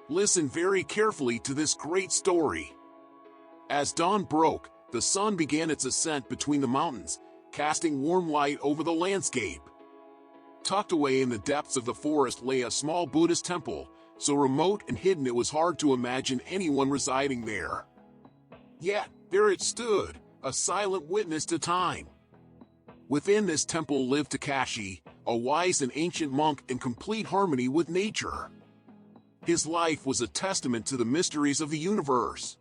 Listen very carefully to this great story. As dawn broke, the sun began its ascent between the mountains, casting warm light over the landscape. Tucked away in the depths of the forest lay a small Buddhist temple, so remote and hidden it was hard to imagine anyone residing there. Yet, there it stood, a silent witness to time. Within this temple lived Takashi, a wise and ancient monk in complete harmony with nature. His life was a testament to the mysteries of the universe.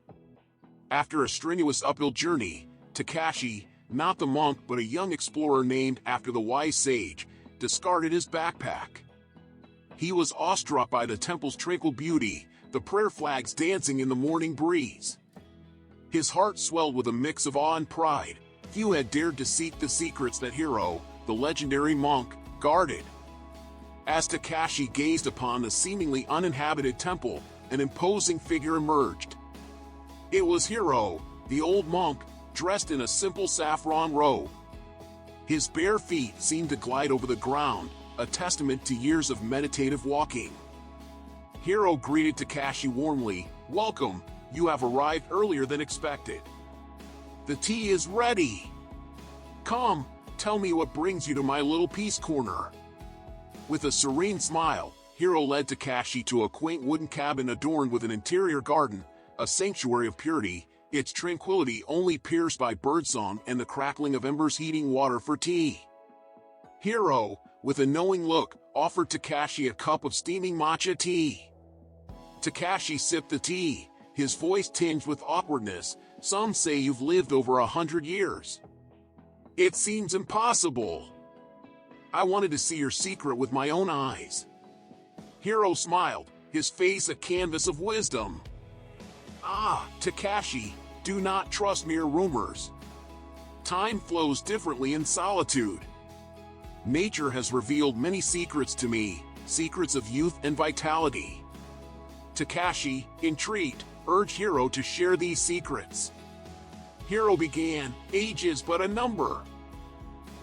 After a strenuous uphill journey, Takashi, not the monk but a young explorer named after the wise sage, discarded his backpack. He was awestruck by the temple's tranquil beauty, the prayer flags dancing in the morning breeze. His heart swelled with a mix of awe and pride. Few had dared to seek the secrets that Hiro, the legendary monk, guarded. As Takashi gazed upon the seemingly uninhabited temple, an imposing figure emerged. It was Hiro, the old monk, dressed in a simple saffron robe. His bare feet seemed to glide over the ground, a testament to years of meditative walking. Hiro greeted Takashi warmly. "Welcome, you have arrived earlier than expected. The tea is ready. Come, tell me what brings you to my little peace corner." With a serene smile, Hiro led Takashi to a quaint wooden cabin adorned with an interior garden, a sanctuary of purity, its tranquility only pierced by birdsong and the crackling of embers heating water for tea. Hiro, with a knowing look, offered Takashi a cup of steaming matcha tea. Takashi sipped the tea, his voice tinged with awkwardness. "Some say you've lived over 100 years. It seems impossible. I wanted to see your secret with my own eyes." Hiro smiled, his face a canvas of wisdom. "Ah, Takashi, do not trust mere rumors. Time flows differently in solitude. Nature has revealed many secrets to me, secrets of youth and vitality." Takashi, intrigued, urged Hiro to share these secrets. Hiro began, "Age is but a number.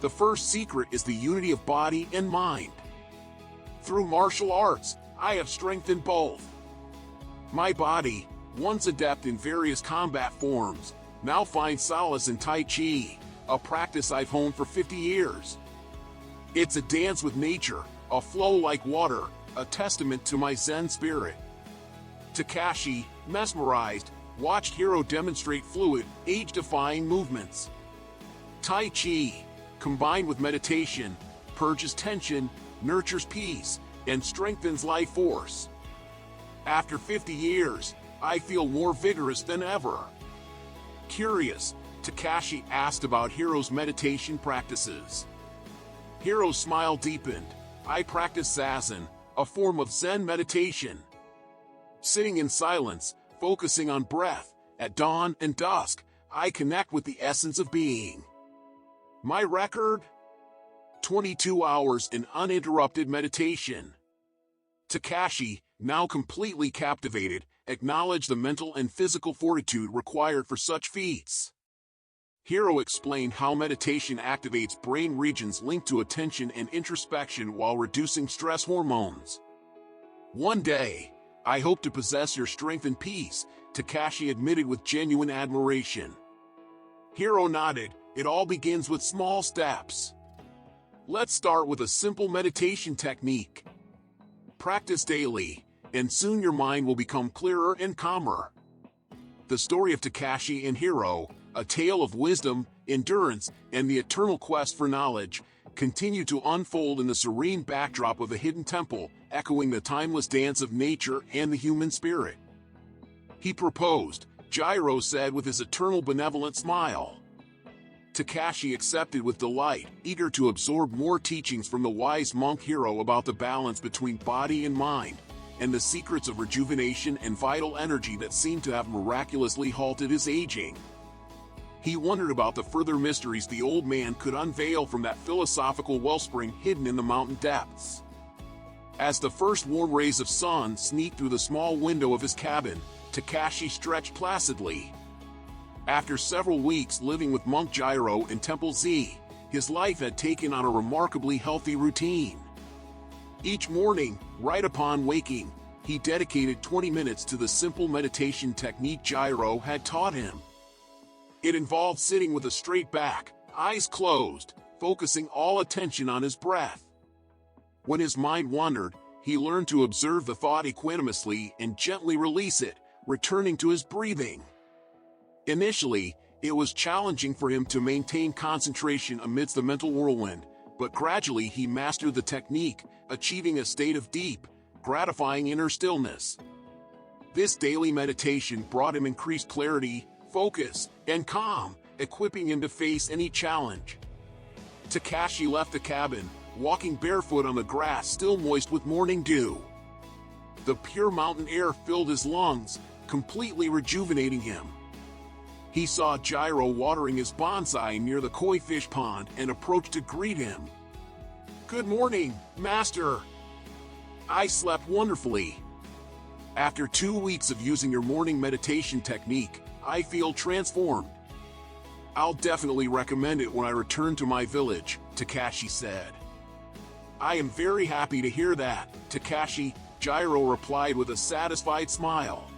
The first secret is the unity of body and mind. Through martial arts, I have strengthened both. My body, once adept in various combat forms, now finds solace in Tai Chi, a practice I've honed for 50 years. It's a dance with nature, a flow like water, a testament to my Zen spirit." Takashi, mesmerized, watched Hiro demonstrate fluid, age-defying movements. Tai Chi, combined with meditation, purges tension, nurtures peace, and strengthens life force. After 50 years, I feel more vigorous than ever. Curious, Takashi asked about Hiro's meditation practices. Hiro's smile deepened. "I practice Zazen, a form of Zen meditation. Sitting in silence, focusing on breath, at dawn and dusk, I connect with the essence of being. My record? 22 hours in uninterrupted meditation." Takashi, now completely captivated, acknowledged the mental and physical fortitude required for such feats. Hiro explained how meditation activates brain regions linked to attention and introspection while reducing stress hormones. "One day, I hope to possess your strength and peace," Takashi admitted with genuine admiration. Hiro nodded. "It all begins with small steps. Let's start with a simple meditation technique. Practice daily, and soon your mind will become clearer and calmer." The story of Takashi and Hiro, a tale of wisdom, endurance, and the eternal quest for knowledge, continued to unfold in the serene backdrop of a hidden temple, echoing the timeless dance of nature and the human spirit. "He proposed," Jiro said with his eternal benevolent smile. Takashi accepted with delight, eager to absorb more teachings from the wise monk Hiro about the balance between body and mind, and the secrets of rejuvenation and vital energy that seemed to have miraculously halted his aging. He wondered about the further mysteries the old man could unveil from that philosophical wellspring hidden in the mountain depths. As the first warm rays of sun sneaked through the small window of his cabin, Takashi stretched placidly. After several weeks living with Monk Jiro in Temple Z, his life had taken on a remarkably healthy routine. Each morning, right upon waking, he dedicated 20 minutes to the simple meditation technique Jiro had taught him. It involved sitting with a straight back, eyes closed, focusing all attention on his breath. When his mind wandered, he learned to observe the thought equanimously and gently release it, returning to his breathing. Initially, it was challenging for him to maintain concentration amidst the mental whirlwind, but gradually he mastered the technique, achieving a state of deep, gratifying inner stillness. This daily meditation brought him increased clarity, focus, and calm, equipping him to face any challenge. Takashi left the cabin, walking barefoot on the grass still moist with morning dew. The pure mountain air filled his lungs, completely rejuvenating him. He saw Jiro watering his bonsai near the koi fish pond and approached to greet him. "Good morning, Master. I slept wonderfully. After 2 weeks of using your morning meditation technique, I feel transformed. I'll definitely recommend it when I return to my village," Takashi said. "I am very happy to hear that, Takashi," Jiro replied with a satisfied smile.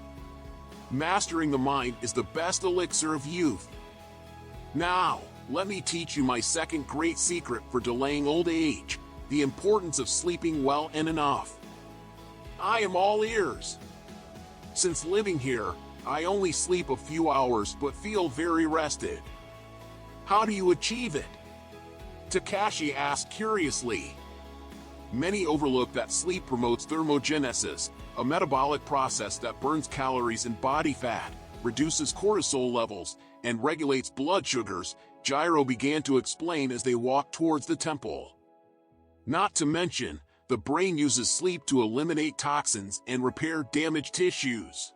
"Mastering the mind is the best elixir of youth. Now, let me teach you my second great secret for delaying old age, the importance of sleeping well and enough. I am all ears. Since living here, I only sleep a few hours but feel very rested. How do you achieve it?" Takashi asked curiously. Many overlook that sleep promotes thermogenesis, a metabolic process that burns calories and body fat, reduces cortisol levels, and regulates blood sugars, Jiro began to explain as they walked towards the temple. Not to mention, the brain uses sleep to eliminate toxins and repair damaged tissues.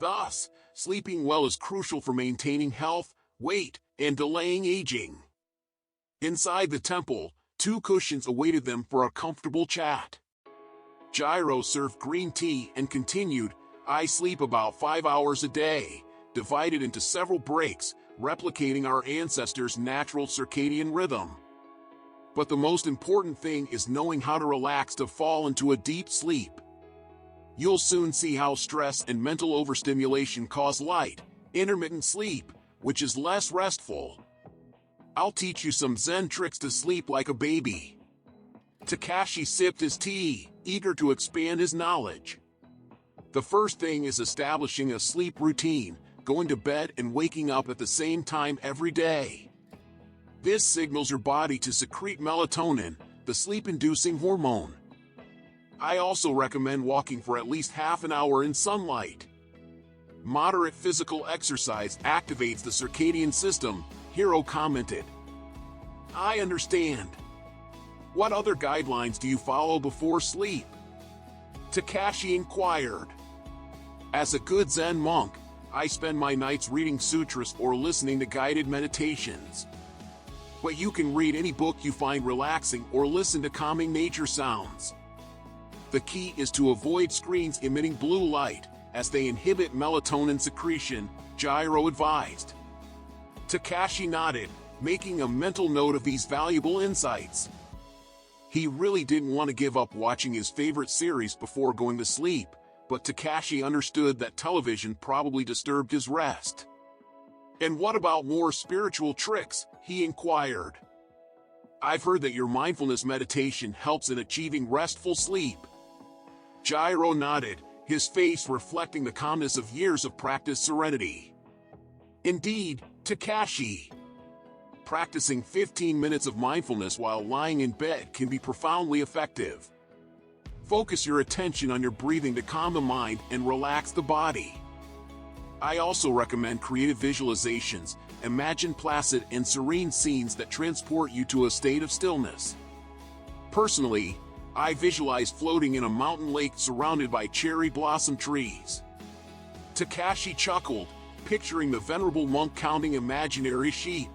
Thus, sleeping well is crucial for maintaining health, weight, and delaying aging. Inside the temple, 2 cushions awaited them for a comfortable chat. Jiro served green tea and continued, "I sleep about 5 hours a day, divided into several breaks, replicating our ancestors' natural circadian rhythm. But the most important thing is knowing how to relax to fall into a deep sleep. You'll soon see how stress and mental overstimulation cause light, intermittent sleep, which is less restful. I'll teach you some Zen tricks to sleep like a baby." Takashi sipped his tea, eager to expand his knowledge. "The first thing is establishing a sleep routine, going to bed and waking up at the same time every day. This signals your body to secrete melatonin, the sleep-inducing hormone. I also recommend walking for at least half an hour in sunlight. Moderate physical exercise activates the circadian system," Hiro commented. "I understand. What other guidelines do you follow before sleep?" Takashi inquired. "As a good Zen monk, I spend my nights reading sutras or listening to guided meditations. But you can read any book you find relaxing or listen to calming nature sounds. The key is to avoid screens emitting blue light, as they inhibit melatonin secretion," Jiro advised. Takashi nodded, making a mental note of these valuable insights. He really didn't want to give up watching his favorite series before going to sleep, but Takashi understood that television probably disturbed his rest. "And what about more spiritual tricks?" he inquired. "I've heard that your mindfulness meditation helps in achieving restful sleep." Jiro nodded, his face reflecting the calmness of years of practiced serenity. "Indeed, Takashi. Practicing 15 minutes of mindfulness while lying in bed can be profoundly effective. Focus your attention on your breathing to calm the mind and relax the body. I also recommend creative visualizations. Imagine placid and serene scenes that transport you to a state of stillness. Personally, I visualize floating in a mountain lake surrounded by cherry blossom trees." Takashi chuckled, picturing the venerable monk counting imaginary sheep.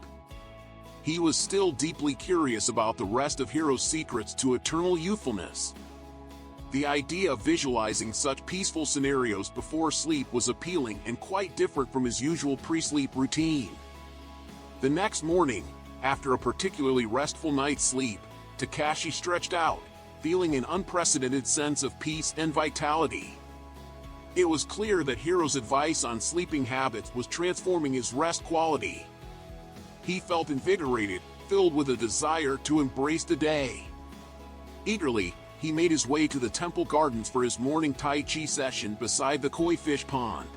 He was still deeply curious about the rest of Hiro's secrets to eternal youthfulness. The idea of visualizing such peaceful scenarios before sleep was appealing and quite different from his usual pre-sleep routine. The next morning, after a particularly restful night's sleep, Takashi stretched out, feeling an unprecedented sense of peace and vitality. It was clear that Hiro's advice on sleeping habits was transforming his rest quality. He felt invigorated, filled with a desire to embrace the day. Eagerly, he made his way to the temple gardens for his morning Tai Chi session beside the koi fish pond.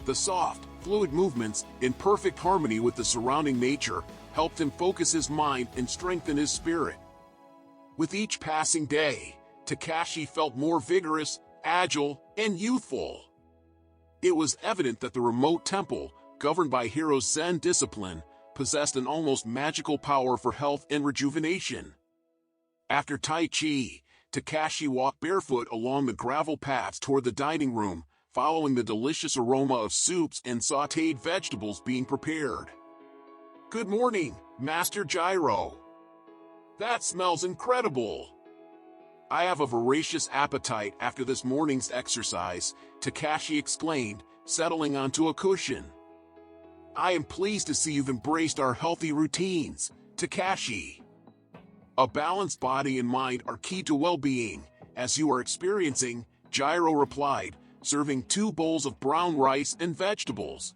The soft, fluid movements, in perfect harmony with the surrounding nature, helped him focus his mind and strengthen his spirit. With each passing day, Takashi felt more vigorous, agile, and youthful. It was evident that the remote temple, governed by Hiro's Zen discipline, possessed an almost magical power for health and rejuvenation. After Tai Chi, Takashi walked barefoot along the gravel paths toward the dining room, following the delicious aroma of soups and sautéed vegetables being prepared. "Good morning, Master Gyro. That smells incredible. I have a voracious appetite after this morning's exercise," Takashi exclaimed, settling onto a cushion. "I am pleased to see you've embraced our healthy routines, Takashi. A balanced body and mind are key to well-being, as you are experiencing," Gyro replied, serving 2 bowls of brown rice and vegetables.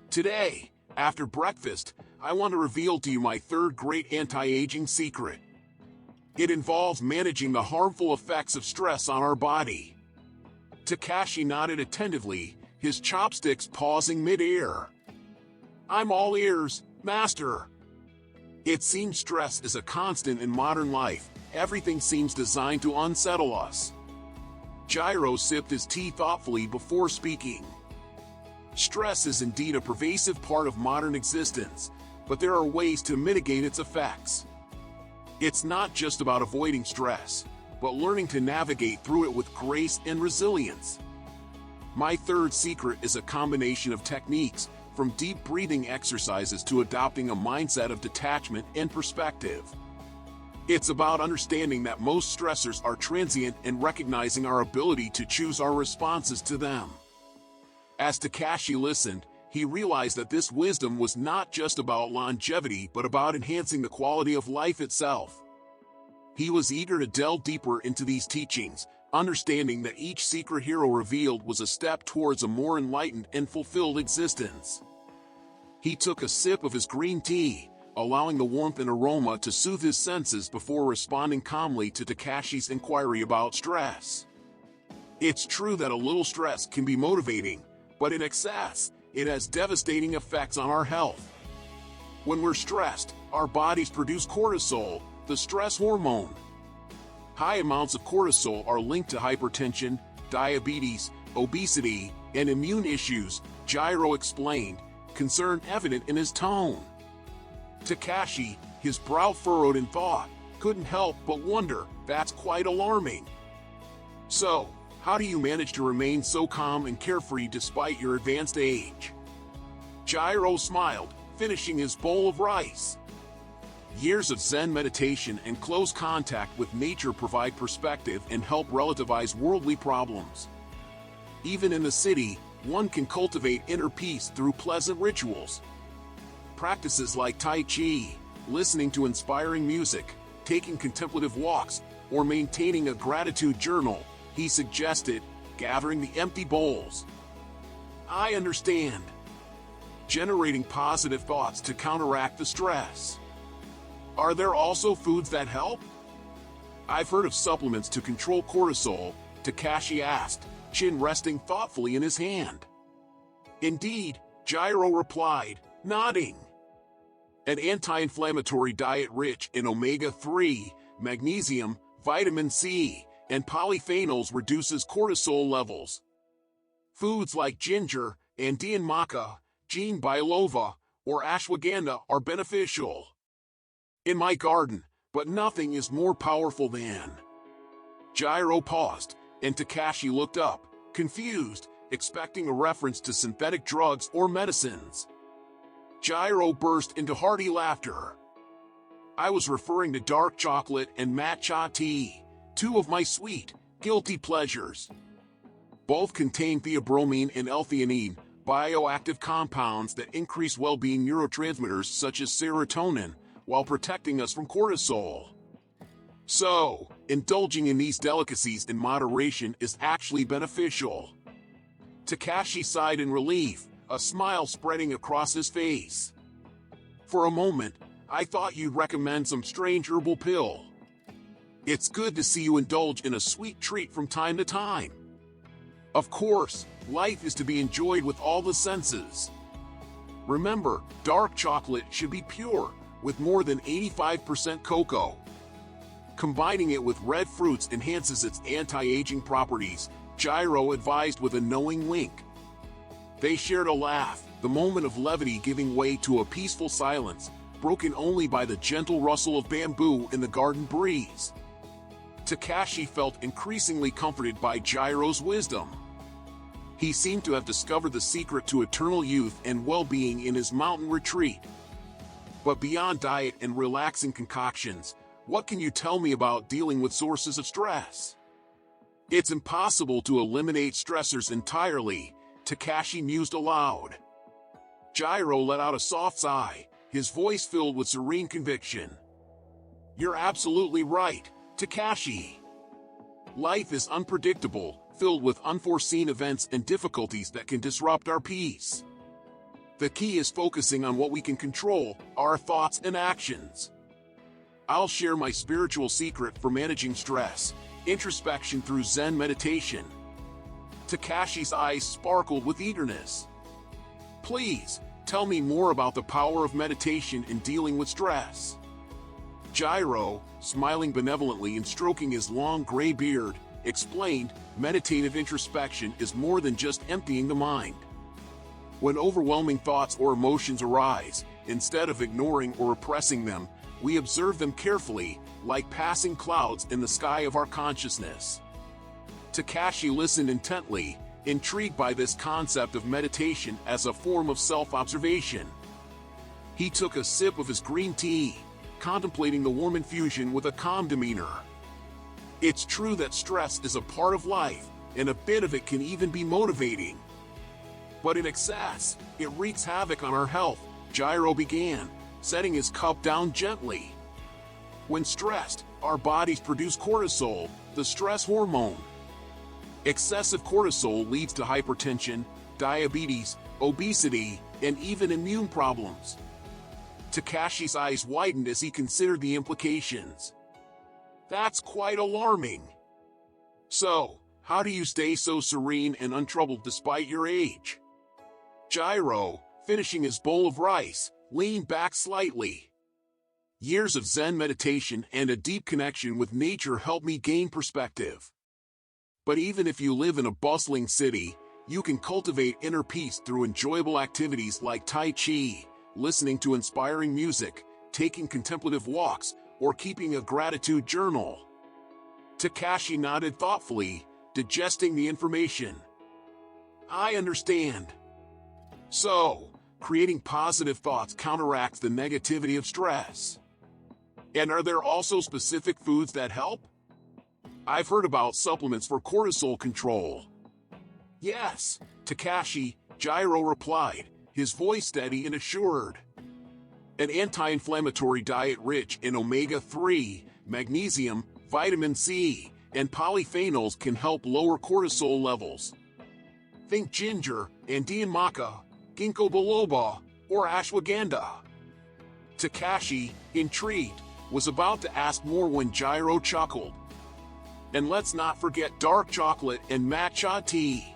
"Today, after breakfast, I want to reveal to you my third great anti-aging secret. It involves managing the harmful effects of stress on our body." Takashi nodded attentively, his chopsticks pausing mid-air. "I'm all ears, Master." It seems stress is a constant in modern life. Everything seems designed to unsettle us. Gyro sipped his tea thoughtfully before speaking. Stress is indeed a pervasive part of modern existence, but there are ways to mitigate its effects. It's not just about avoiding stress, but learning to navigate through it with grace and resilience. My third secret is a combination of techniques, from deep breathing exercises to adopting a mindset of detachment and perspective. It's about understanding that most stressors are transient and recognizing our ability to choose our responses to them. As Takashi listened, he realized that this wisdom was not just about longevity but about enhancing the quality of life itself. He was eager to delve deeper into these teachings, understanding that each secret Hiro revealed was a step towards a more enlightened and fulfilled existence. He took a sip of his green tea, allowing the warmth and aroma to soothe his senses before responding calmly to Takashi's inquiry about stress. It's true that a little stress can be motivating, but in excess, it has devastating effects on our health. When we're stressed, our bodies produce cortisol, the stress hormone. High amounts of cortisol are linked to hypertension, diabetes, obesity, and immune issues, Gyro explained, concern evident in his tone. Takashi, his brow furrowed in thought, couldn't help but wonder, that's quite alarming. "So, how do you manage to remain so calm and carefree despite your advanced age?" Gyro smiled, finishing his bowl of rice. Years of Zen meditation and close contact with nature provide perspective and help relativize worldly problems. Even in the city, one can cultivate inner peace through pleasant rituals. Practices like Tai Chi, listening to inspiring music, taking contemplative walks, or maintaining a gratitude journal, he suggested, gathering the empty bowls. "I understand. Generating positive thoughts to counteract the stress. Are there also foods that help?" "I've heard of supplements to control cortisol," Takashi asked, chin resting thoughtfully in his hand. "Indeed," Gyro replied, nodding. "An anti-inflammatory diet rich in omega-3, magnesium, vitamin C, and polyphenols reduces cortisol levels. Foods like ginger, Andean maca, Jean biloba, or ashwagandha are beneficial. In my garden, but nothing is more powerful than." Gyro paused, and Takashi looked up, confused, expecting a reference to synthetic drugs or medicines. Gyro burst into hearty laughter. "I was referring to dark chocolate and matcha tea, 2 of my sweet, guilty pleasures. Both contain theobromine and L-theanine, bioactive compounds that increase well-being neurotransmitters such as serotonin, while protecting us from cortisol. So, indulging in these delicacies in moderation is actually beneficial. Takashi sighed in relief, a smile spreading across his face. For a moment, I thought you'd recommend some strange herbal pill. It's good to see you indulge in a sweet treat from time to time. Of course, life is to be enjoyed with all the senses. Remember, dark chocolate should be pure, with more than 85% cocoa. Combining it with red fruits enhances its anti-aging properties, Gyro advised with a knowing wink. They shared a laugh, the moment of levity giving way to a peaceful silence, broken only by the gentle rustle of bamboo in the garden breeze. Takashi felt increasingly comforted by Gyro's wisdom. He seemed to have discovered the secret to eternal youth and well-being in his mountain retreat. But beyond diet and relaxing concoctions, what can you tell me about dealing with sources of stress? It's impossible to eliminate stressors entirely, Takashi mused aloud. Gyro let out a soft sigh, his voice filled with serene conviction. You're absolutely right, Takashi. Life is unpredictable, filled with unforeseen events and difficulties that can disrupt our peace. The key is focusing on what we can control, our thoughts and actions. I'll share my spiritual secret for managing stress: introspection through Zen meditation. Takashi's eyes sparkled with eagerness. Please, tell me more about the power of meditation in dealing with stress. Gyro, smiling benevolently and stroking his long gray beard, explained, meditative introspection is more than just emptying the mind. When overwhelming thoughts or emotions arise, instead of ignoring or repressing them, we observe them carefully, like passing clouds in the sky of our consciousness. Takashi listened intently, intrigued by this concept of meditation as a form of self-observation. He took a sip of his green tea, contemplating the warm infusion with a calm demeanor. It's true that stress is a part of life, and a bit of it can even be motivating. But in excess, it wreaks havoc on our health, Gyro began, setting his cup down gently. When stressed, our bodies produce cortisol, the stress hormone. Excessive cortisol leads to hypertension, diabetes, obesity, and even immune problems. Takashi's eyes widened as he considered the implications. That's quite alarming. So, how do you stay so serene and untroubled despite your age? Gyro, finishing his bowl of rice, leaned back slightly. Years of Zen meditation and a deep connection with nature help me gain perspective. But even if you live in a bustling city, you can cultivate inner peace through enjoyable activities like Tai Chi, listening to inspiring music, taking contemplative walks, or keeping a gratitude journal. Takashi nodded thoughtfully, digesting the information. I understand. So, creating positive thoughts counteracts the negativity of stress. And are there also specific foods that help? I've heard about supplements for cortisol control. Yes, Takashi, Gyro replied, his voice steady and assured. An anti-inflammatory diet rich in omega-3, magnesium, vitamin C, and polyphenols can help lower cortisol levels. Think ginger, Andean maca, ginkgo biloba, or ashwagandha. Takashi, intrigued, was about to ask more when Gyro chuckled. And let's not forget dark chocolate and matcha tea.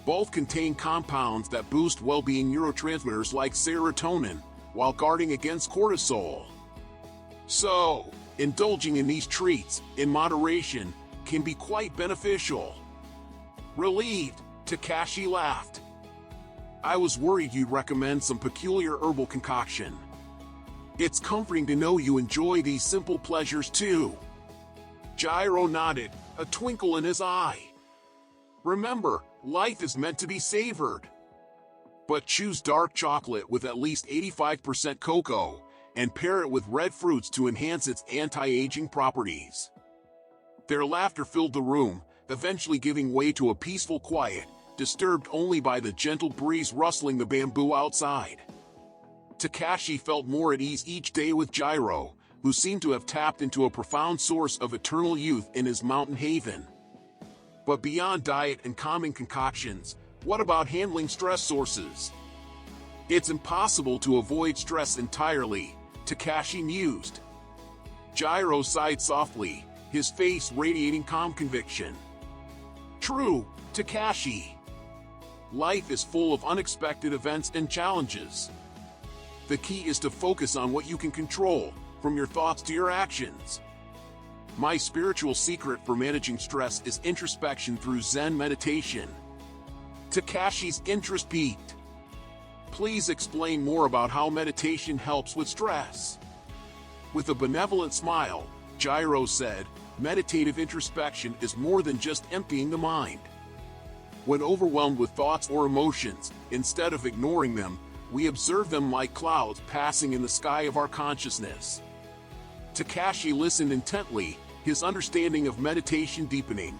Both contain compounds that boost well-being neurotransmitters like serotonin, while guarding against cortisol. So, indulging in these treats, in moderation, can be quite beneficial. Relieved, Takashi laughed. I was worried you'd recommend some peculiar herbal concoction. It's comforting to know you enjoy these simple pleasures too. Gyro nodded, a twinkle in his eye. Remember, life is meant to be savored. But choose dark chocolate with at least 85% cocoa, and pair it with red fruits to enhance its anti-aging properties. Their laughter filled the room, eventually giving way to a peaceful quiet, disturbed only by the gentle breeze rustling the bamboo outside. Takashi felt more at ease each day with Gyro, who seemed to have tapped into a profound source of eternal youth in his mountain haven. But beyond diet and calming concoctions, what about handling stress sources? It's impossible to avoid stress entirely, Takashi mused. Gyro sighed softly, his face radiating calm conviction. True, Takashi. Life is full of unexpected events and challenges. The key is to focus on what you can control, from your thoughts to your actions. My spiritual secret for managing stress is introspection through Zen meditation. Takashi's interest peaked. Please explain more about how meditation helps with stress. With a benevolent smile, Gyro said, meditative introspection is more than just emptying the mind. When overwhelmed with thoughts or emotions, instead of ignoring them, we observe them like clouds passing in the sky of our consciousness. Takashi listened intently, his understanding of meditation deepening.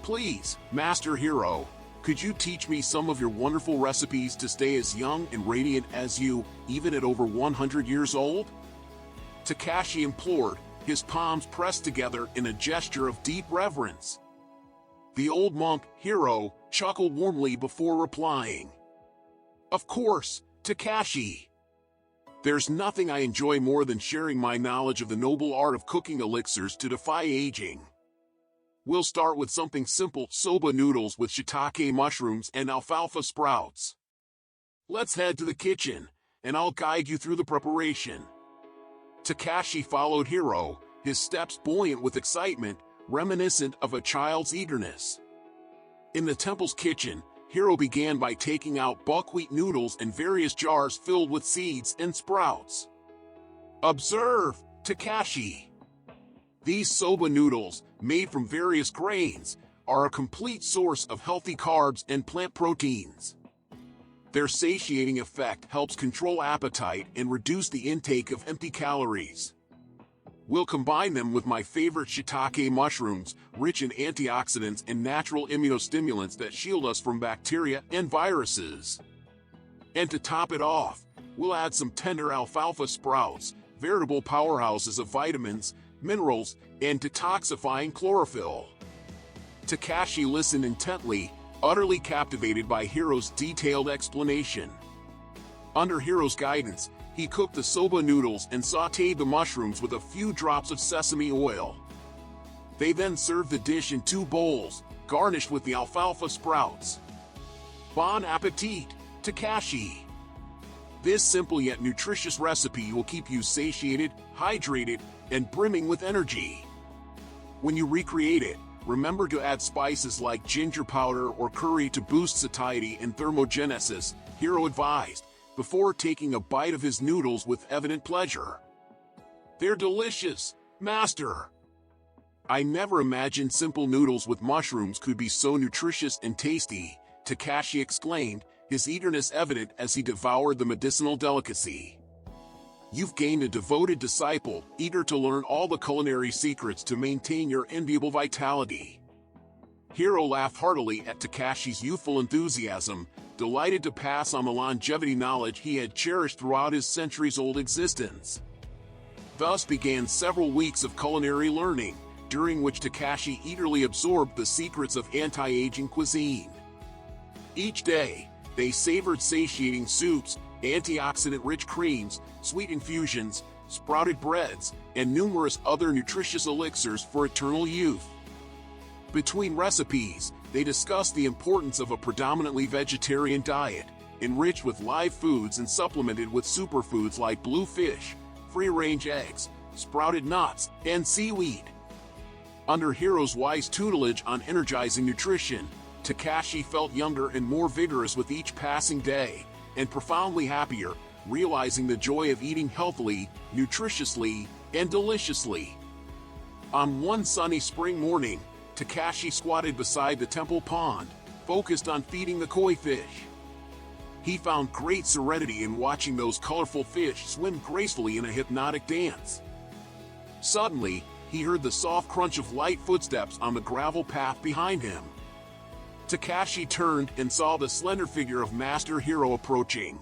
Please, Master Hero, could you teach me some of your wonderful recipes to stay as young and radiant as you, even at over 100 years old? Takashi implored, his palms pressed together in a gesture of deep reverence. The old monk, Hiro, chuckled warmly before replying. Of course, Takashi. There's nothing I enjoy more than sharing my knowledge of the noble art of cooking elixirs to defy aging. We'll start with something simple, soba noodles with shiitake mushrooms and alfalfa sprouts. Let's head to the kitchen, and I'll guide you through the preparation. Takashi followed Hiro, his steps buoyant with excitement, reminiscent of a child's eagerness. In the temple's kitchen, Hiro began by taking out buckwheat noodles and various jars filled with seeds and sprouts. Observe, Takashi. These soba noodles, made from various grains, are a complete source of healthy carbs and plant proteins. Their satiating effect helps control appetite and reduce the intake of empty calories. We'll combine them with my favorite shiitake mushrooms, rich in antioxidants and natural immunostimulants that shield us from bacteria and viruses. And to top it off, we'll add some tender alfalfa sprouts, veritable powerhouses of vitamins, minerals, and detoxifying chlorophyll. Takashi listened intently, utterly captivated by Hiro's detailed explanation. Under Hiro's guidance, he cooked the soba noodles and sautéed the mushrooms with a few drops of sesame oil. They then served the dish in 2 bowls, garnished with the alfalfa sprouts. Bon appetit, Takashi! This simple yet nutritious recipe will keep you satiated, hydrated, and brimming with energy. When you recreate it, remember to add spices like ginger powder or curry to boost satiety and thermogenesis, Hiro advised, before taking a bite of his noodles with evident pleasure. They're delicious, Master! I never imagined simple noodles with mushrooms could be so nutritious and tasty, Takashi exclaimed, his eagerness evident as he devoured the medicinal delicacy. You've gained a devoted disciple, eager to learn all the culinary secrets to maintain your enviable vitality. Hiro laughed heartily at Takashi's youthful enthusiasm, delighted to pass on the longevity knowledge he had cherished throughout his centuries-old existence. Thus began several weeks of culinary learning, during which Takashi eagerly absorbed the secrets of anti-aging cuisine. Each day, they savored satiating soups, antioxidant-rich creams, sweet infusions, sprouted breads, and numerous other nutritious elixirs for eternal youth. Between recipes, they discussed the importance of a predominantly vegetarian diet, enriched with live foods and supplemented with superfoods like blue fish, free-range eggs, sprouted nuts, and seaweed. Under Hiro's wise tutelage on energizing nutrition, Takashi felt younger and more vigorous with each passing day, and profoundly happier, realizing the joy of eating healthily, nutritiously, and deliciously. On one sunny spring morning, Takashi squatted beside the temple pond, focused on feeding the koi fish. He found great serenity in watching those colorful fish swim gracefully in a hypnotic dance. Suddenly, he heard the soft crunch of light footsteps on the gravel path behind him. Takashi turned and saw the slender figure of Master Hiro approaching.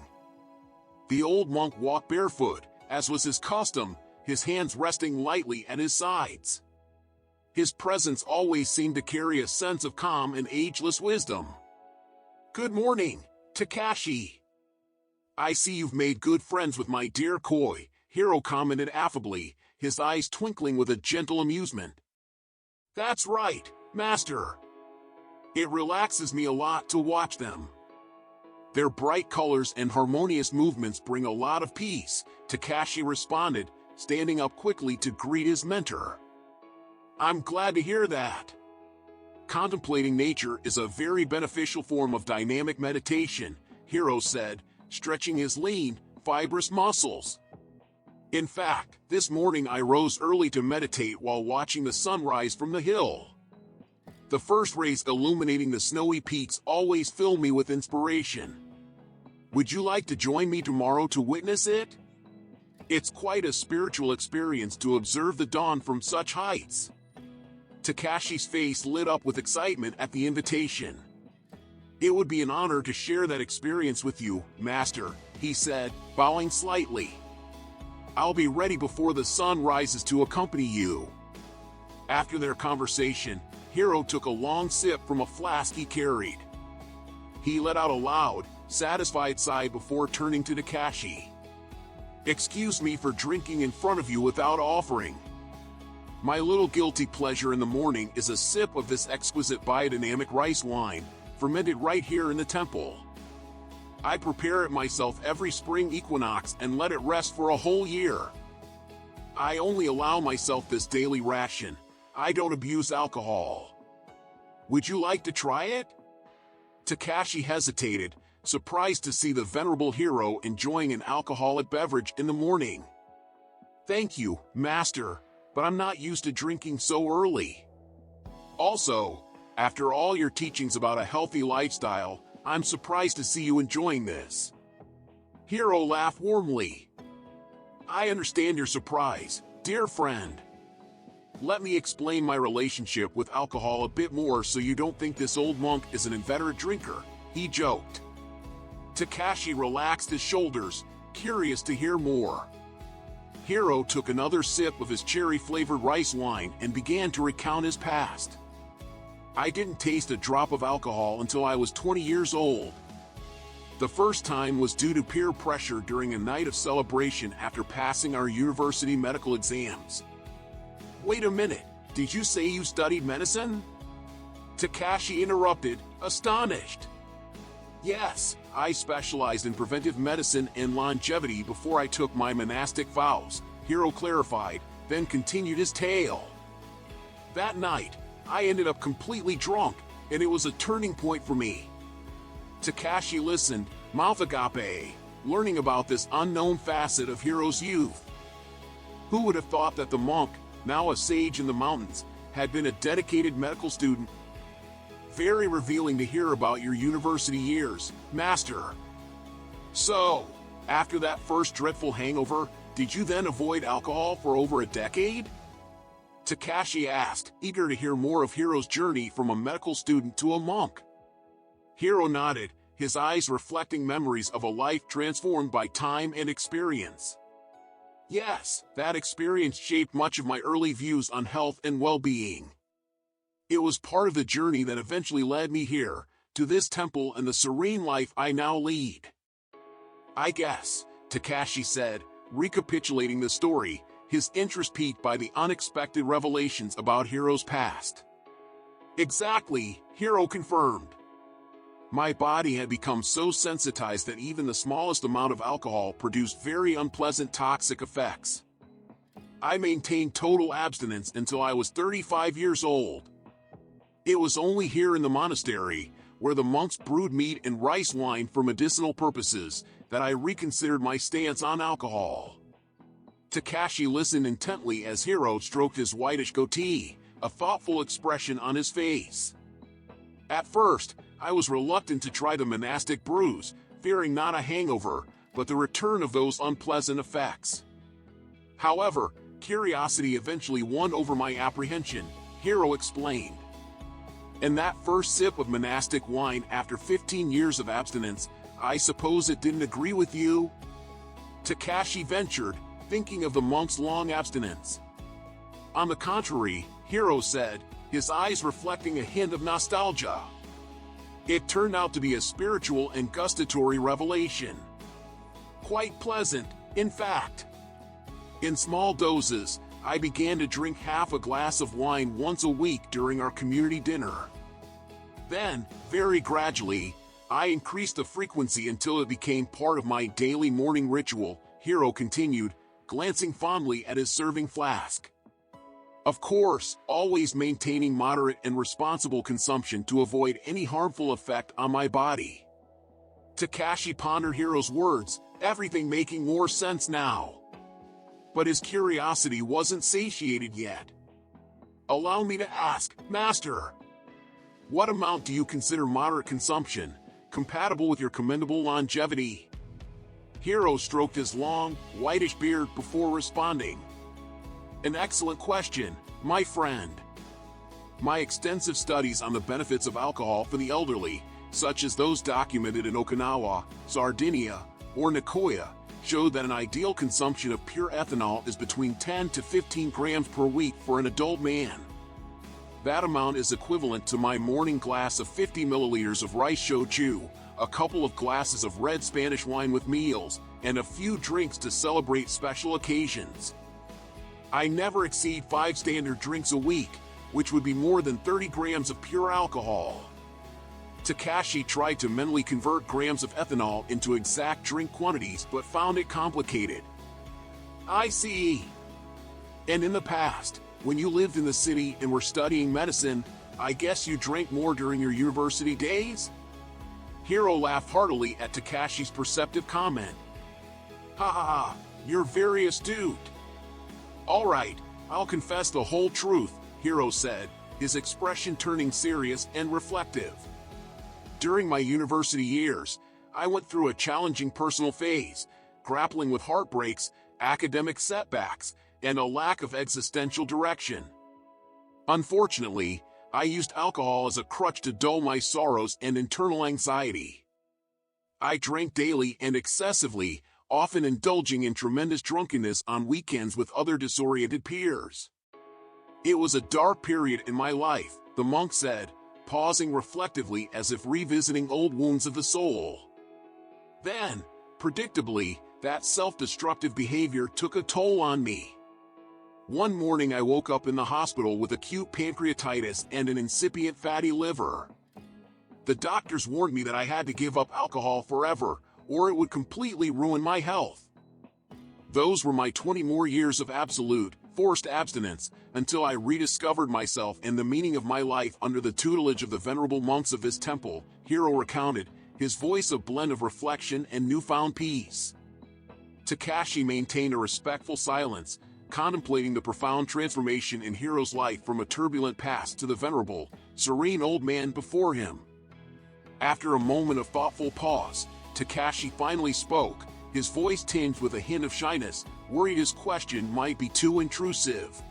The old monk walked barefoot, as was his custom, his hands resting lightly at his sides. His presence always seemed to carry a sense of calm and ageless wisdom. "Good morning, Takashi. I see you've made good friends with my dear Koi," Hiro commented affably, his eyes twinkling with a gentle amusement. "That's right, Master. It relaxes me a lot to watch them. Their bright colors and harmonious movements bring a lot of peace," Takashi responded, standing up quickly to greet his mentor. "I'm glad to hear that. Contemplating nature is a very beneficial form of dynamic meditation," Hiro said, stretching his lean, fibrous muscles. "In fact, this morning I rose early to meditate while watching the sunrise from the hill. The first rays illuminating the snowy peaks always fill me with inspiration. Would you like to join me tomorrow to witness it? It's quite a spiritual experience to observe the dawn from such heights." Takashi's face lit up with excitement at the invitation. "It would be an honor to share that experience with you, Master," he said, bowing slightly. "I'll be ready before the sun rises to accompany you." After their conversation, Hiro took a long sip from a flask he carried. He let out a loud, satisfied sigh before turning to Takashi. "Excuse me for drinking in front of you without offering. My little guilty pleasure in the morning is a sip of this exquisite biodynamic rice wine, fermented right here in the temple. I prepare it myself every spring equinox and let it rest for a whole year. I only allow myself this daily ration. I don't abuse alcohol. Would you like to try it?" Takashi hesitated, surprised to see the venerable Hiro enjoying an alcoholic beverage in the morning. "Thank you, Master, but I'm not used to drinking so early. Also, after all your teachings about a healthy lifestyle, I'm surprised to see you enjoying this." Hiro laughed warmly. "I understand your surprise, dear friend. Let me explain my relationship with alcohol a bit more so you don't think this old monk is an inveterate drinker," he joked. Takashi relaxed his shoulders, curious to hear more. Hiro took another sip of his cherry-flavored rice wine and began to recount his past. "I didn't taste a drop of alcohol until I was 20 years old. The first time was due to peer pressure during a night of celebration after passing our university medical exams." "Wait a minute, did you say you studied medicine?" Takashi interrupted, astonished. "Yes, I specialized in preventive medicine and longevity before I took my monastic vows," Hiro clarified, then continued his tale. "That night, I ended up completely drunk, and it was a turning point for me." Takashi listened, mouth agape, learning about this unknown facet of Hiro's youth. Who would have thought that the monk, now a sage in the mountains, had been a dedicated medical student? "Very revealing to hear about your university years, Master. So, after that first dreadful hangover, did you then avoid alcohol for over a decade?" Takashi asked, eager to hear more of Hiro's journey from a medical student to a monk. Hiro nodded, his eyes reflecting memories of a life transformed by time and experience. "Yes, that experience shaped much of my early views on health and well-being. It was part of the journey that eventually led me here, to this temple and the serene life I now lead." "I guess," Takashi said, recapitulating the story, his interest piqued by the unexpected revelations about Hiro's past. "Exactly," Hiro confirmed. "My body had become so sensitized that even the smallest amount of alcohol produced very unpleasant toxic effects. I maintained total abstinence until I was 35 years old. It was only here in the monastery, where the monks brewed mead and rice wine for medicinal purposes, that I reconsidered my stance on alcohol." Takashi listened intently as Hiro stroked his whitish goatee, a thoughtful expression on his face. "At first, I was reluctant to try the monastic brews, fearing not a hangover, but the return of those unpleasant effects. However, curiosity eventually won over my apprehension," Hiro explained. "And that first sip of monastic wine after 15 years of abstinence, I suppose it didn't agree with you?" Takashi ventured, thinking of the monk's long abstinence. On the contrary, Hiro said, his eyes reflecting a hint of nostalgia. It turned out to be a spiritual and gustatory revelation. Quite pleasant, in fact. In small doses, I began to drink half a glass of wine once a week during our community dinner. Then, very gradually, I increased the frequency until it became part of my daily morning ritual, Hiro continued, glancing fondly at his serving flask. Of course, always maintaining moderate and responsible consumption to avoid any harmful effect on my body. Takashi pondered Hiro's words, everything making more sense now. But his curiosity wasn't satiated yet. Allow me to ask, Master, what amount do you consider moderate consumption, compatible with your commendable longevity? Hiro stroked his long, whitish beard before responding. An excellent question, my friend. My extensive studies on the benefits of alcohol for the elderly, such as those documented in Okinawa, Sardinia, or Nicoya, showed that an ideal consumption of pure ethanol is between 10 to 15 grams per week for an adult man. That amount is equivalent to my morning glass of 50 milliliters of rice shochu, a couple of glasses of red Spanish wine with meals, and a few drinks to celebrate special occasions. I never exceed 5 standard drinks a week, which would be more than 30 grams of pure alcohol. Takashi tried to mentally convert grams of ethanol into exact drink quantities but found it complicated. I see. And in the past, when you lived in the city and were studying medicine, I guess you drank more during your university days? Hiro laughed heartily at Takashi's perceptive comment. Ha ha ha, you're very astute. All right, I'll confess the whole truth, Hiro said, his expression turning serious and reflective. During my university years, I went through a challenging personal phase, grappling with heartbreaks, academic setbacks, and a lack of existential direction. Unfortunately, I used alcohol as a crutch to dull my sorrows and internal anxiety. I drank daily and excessively, often indulging in tremendous drunkenness on weekends with other disoriented peers. It was a dark period in my life, the monk said, pausing reflectively as if revisiting old wounds of the soul. Then, predictably, that self-destructive behavior took a toll on me. One morning I woke up in the hospital with acute pancreatitis and an incipient fatty liver. The doctors warned me that I had to give up alcohol forever, or it would completely ruin my health. Those were my 20 more years of absolute, forced abstinence, until I rediscovered myself and the meaning of my life under the tutelage of the venerable monks of this temple, Hiro recounted, his voice a blend of reflection and newfound peace. Takashi maintained a respectful silence, contemplating the profound transformation in Hiro's life from a turbulent past to the venerable, serene old man before him. After a moment of thoughtful pause, Takashi finally spoke, his voice tinged with a hint of shyness, worried his question might be too intrusive.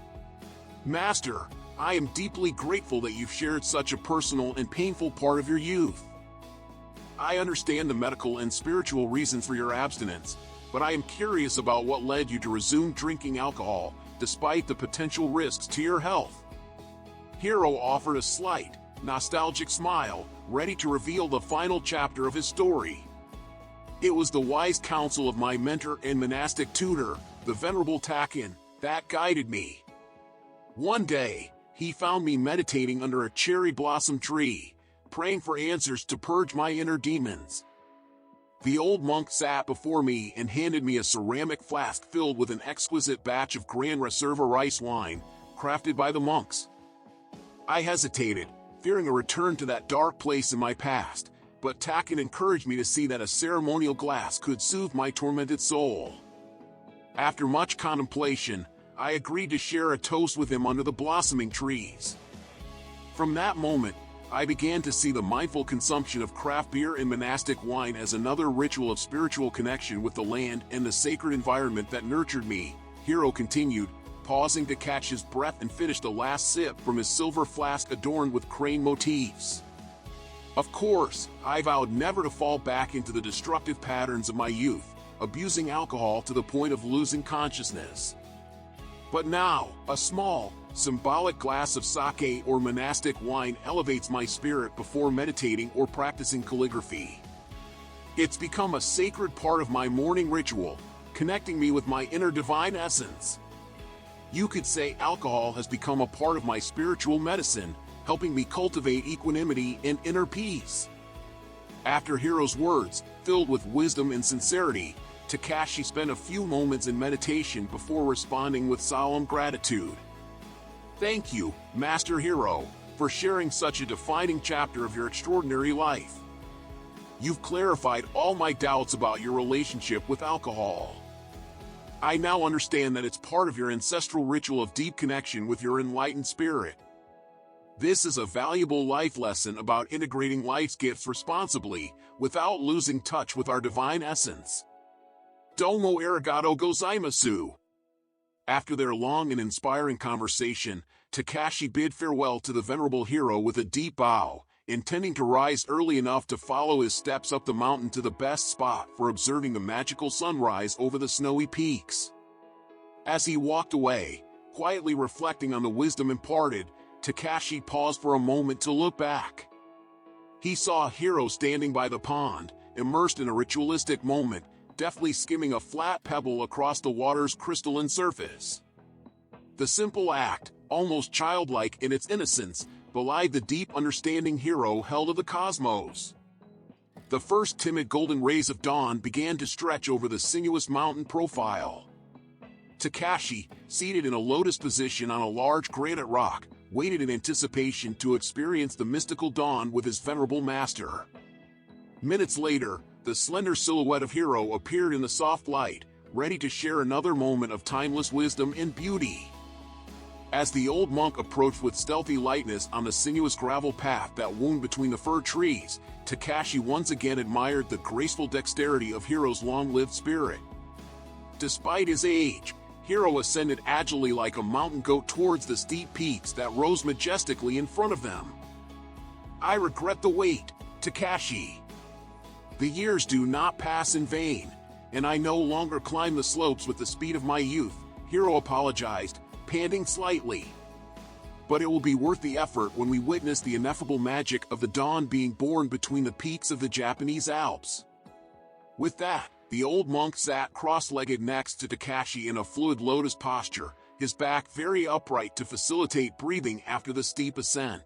Master, I am deeply grateful that you've shared such a personal and painful part of your youth. I understand the medical and spiritual reasons for your abstinence, but I am curious about what led you to resume drinking alcohol, despite the potential risks to your health. Hiro offered a slight, nostalgic smile, ready to reveal the final chapter of his story. It was the wise counsel of my mentor and monastic tutor, the Venerable Takin, that guided me. One day, he found me meditating under a cherry blossom tree, praying for answers to purge my inner demons. The old monk sat before me and handed me a ceramic flask filled with an exquisite batch of Gran Reserva rice wine, crafted by the monks. I hesitated, fearing a return to that dark place in my past, but Takin encouraged me to see that a ceremonial glass could soothe my tormented soul. After much contemplation, I agreed to share a toast with him under the blossoming trees. From that moment, I began to see the mindful consumption of craft beer and monastic wine as another ritual of spiritual connection with the land and the sacred environment that nurtured me, Hiro continued, pausing to catch his breath and finish the last sip from his silver flask adorned with crane motifs. Of course, I vowed never to fall back into the destructive patterns of my youth, abusing alcohol to the point of losing consciousness. But now, a small, symbolic glass of sake or monastic wine elevates my spirit before meditating or practicing calligraphy. It's become a sacred part of my morning ritual, connecting me with my inner divine essence. You could say alcohol has become a part of my spiritual medicine, helping me cultivate equanimity and inner peace. After Hiro's words, filled with wisdom and sincerity, Takashi spent a few moments in meditation before responding with solemn gratitude. Thank you, Master Hiro, for sharing such a defining chapter of your extraordinary life. You've clarified all my doubts about your relationship with alcohol. I now understand that it's part of your ancestral ritual of deep connection with your enlightened spirit. This is a valuable life lesson about integrating life's gifts responsibly, without losing touch with our divine essence. Domo arigato gozaimasu. After their long and inspiring conversation, Takashi bid farewell to the venerable Hiro with a deep bow, intending to rise early enough to follow his steps up the mountain to the best spot for observing the magical sunrise over the snowy peaks. As he walked away, quietly reflecting on the wisdom imparted, Takashi paused for a moment to look back. He saw Hiro standing by the pond, immersed in a ritualistic moment, deftly skimming a flat pebble across the water's crystalline surface. The simple act, almost childlike in its innocence, belied the deep understanding Hiro held of the cosmos. The first timid golden rays of dawn began to stretch over the sinuous mountain profile. Takashi, seated in a lotus position on a large granite rock, waited in anticipation to experience the mystical dawn with his venerable master. Minutes later, the slender silhouette of Hiro appeared in the soft light, ready to share another moment of timeless wisdom and beauty. As the old monk approached with stealthy lightness on the sinuous gravel path that wound between the fir trees, Takashi once again admired the graceful dexterity of Hiro's long-lived spirit. Despite his age, Hiro ascended agilely like a mountain goat towards the steep peaks that rose majestically in front of them. I regret the wait, Takashi. The years do not pass in vain, and I no longer climb the slopes with the speed of my youth, Hiro apologized, panting slightly. But it will be worth the effort when we witness the ineffable magic of the dawn being born between the peaks of the Japanese Alps. With that, the old monk sat cross-legged next to Takashi in a fluid lotus posture, his back very upright to facilitate breathing after the steep ascent.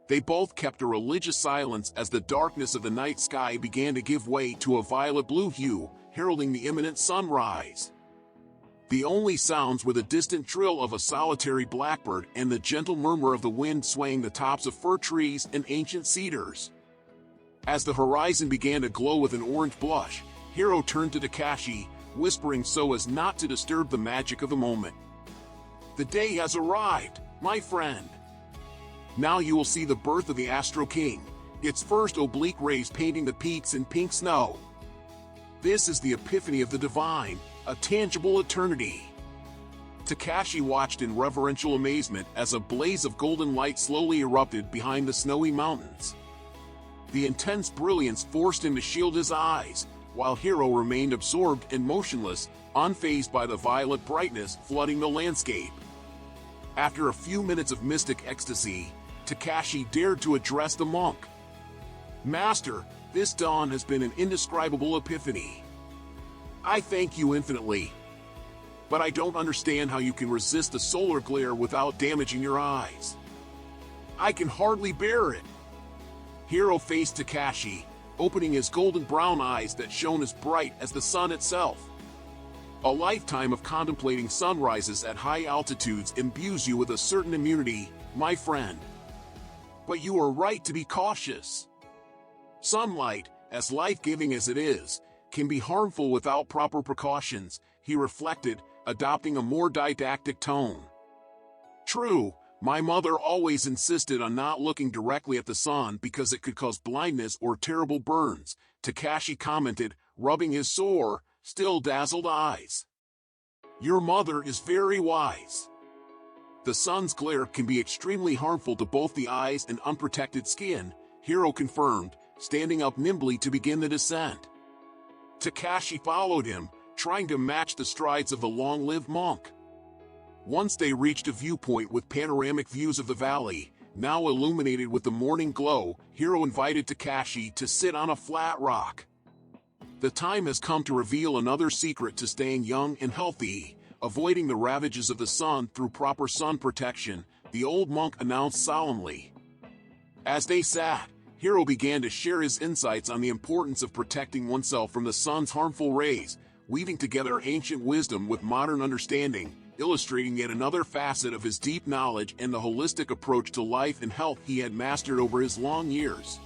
They both kept a religious silence as the darkness of the night sky began to give way to a violet-blue hue, heralding the imminent sunrise. The only sounds were the distant trill of a solitary blackbird and the gentle murmur of the wind swaying the tops of fir trees and ancient cedars. As the horizon began to glow with an orange blush, Hiro turned to Takashi, whispering so as not to disturb the magic of the moment. The day has arrived, my friend. Now you will see the birth of the Astro King, its first oblique rays painting the peaks in pink snow. This is the epiphany of the divine, a tangible eternity. Takashi watched in reverential amazement as a blaze of golden light slowly erupted behind the snowy mountains. The intense brilliance forced him to shield his eyes, while Hiro remained absorbed and motionless, unfazed by the violet brightness flooding the landscape. After a few minutes of mystic ecstasy, Takashi dared to address the monk. Master, this dawn has been an indescribable epiphany. I thank you infinitely. But I don't understand how you can resist the solar glare without damaging your eyes. I can hardly bear it. Hiro faced Takashi, opening his golden brown eyes that shone as bright as the sun itself. A lifetime of contemplating sunrises at high altitudes imbues you with a certain immunity, my friend. But you are right to be cautious. Sunlight, as life-giving as it is, can be harmful without proper precautions, he reflected, adopting a more didactic tone. True, my mother always insisted on not looking directly at the sun because it could cause blindness or terrible burns, Takashi commented, rubbing his sore, still dazzled eyes. Your mother is very wise. The sun's glare can be extremely harmful to both the eyes and unprotected skin, Hiro confirmed, standing up nimbly to begin the descent. Takashi followed him, trying to match the strides of the long-lived monk. Once they reached a viewpoint with panoramic views of the valley, now illuminated with the morning glow, Hiro invited Takashi to sit on a flat rock. The time has come to reveal another secret to staying young and healthy, avoiding the ravages of the sun through proper sun protection, the old monk announced solemnly. As they sat, Hiro began to share his insights on the importance of protecting oneself from the sun's harmful rays, weaving together ancient wisdom with modern understanding, illustrating yet another facet of his deep knowledge and the holistic approach to life and health he had mastered over his long years.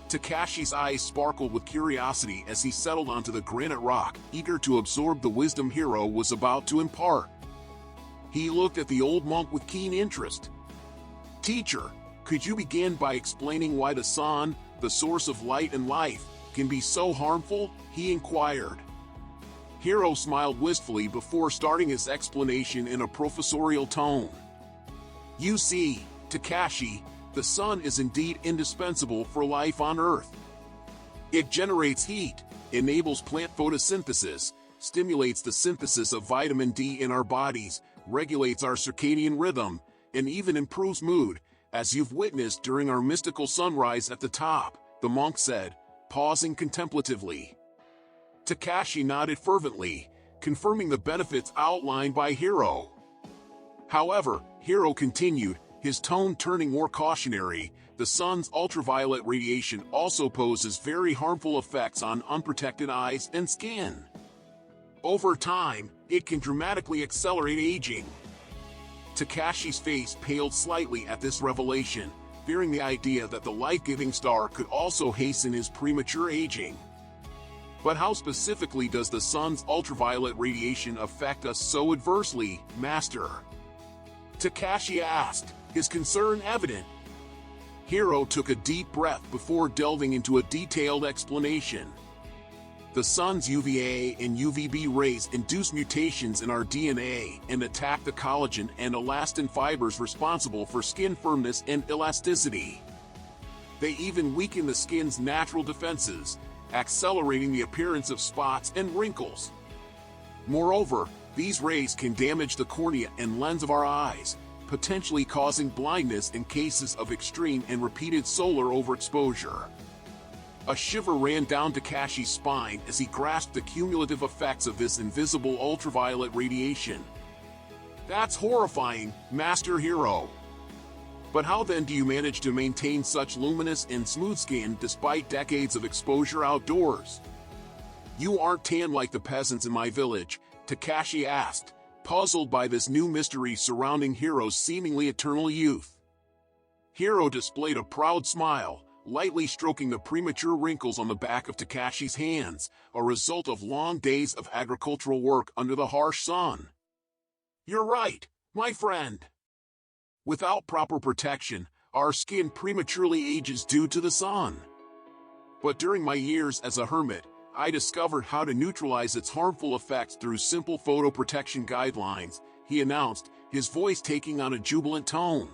Takashi's eyes sparkled with curiosity as he settled onto the granite rock, eager to absorb the wisdom Hiro was about to impart. He looked at the old monk with keen interest. "Teacher, could you begin by explaining why the sun, the source of light and life, can be so harmful?" he inquired. Hiro smiled wistfully before starting his explanation in a professorial tone. "You see, Takashi, the sun is indeed indispensable for life on Earth. It generates heat, enables plant photosynthesis, stimulates the synthesis of vitamin D in our bodies, regulates our circadian rhythm, and even improves mood, as you've witnessed during our mystical sunrise at the top," the monk said, pausing contemplatively. Takashi nodded fervently, confirming the benefits outlined by Hiro. However, Hiro continued, his tone turning more cautionary, "The sun's ultraviolet radiation also poses very harmful effects on unprotected eyes and skin. Over time, it can dramatically accelerate aging." Takashi's face paled slightly at this revelation, fearing the idea that the life-giving star could also hasten his premature aging. "But how specifically does the sun's ultraviolet radiation affect us so adversely, Master?" Takashi asked, his concern evident. Hiro took a deep breath before delving into a detailed explanation. "The sun's UVA and UVB rays induce mutations in our DNA and attack the collagen and elastin fibers responsible for skin firmness and elasticity. They even weaken the skin's natural defenses, accelerating the appearance of spots and wrinkles. Moreover, these rays can damage the cornea and lens of our eyes, potentially causing blindness in cases of extreme and repeated solar overexposure." A shiver ran down Takashi's spine as he grasped the cumulative effects of this invisible ultraviolet radiation. "That's horrifying, Master Hiro. But how then do you manage to maintain such luminous and smooth skin despite decades of exposure outdoors? You aren't tan like the peasants in my village," Takashi asked, puzzled by this new mystery surrounding Hiro's seemingly eternal youth. Hiro displayed a proud smile, lightly stroking the premature wrinkles on the back of Takashi's hands, a result of long days of agricultural work under the harsh sun. "You're right, my friend. Without proper protection, our skin prematurely ages due to the sun. But during my years as a hermit, I discovered how to neutralize its harmful effects through simple photoprotection guidelines," he announced, his voice taking on a jubilant tone.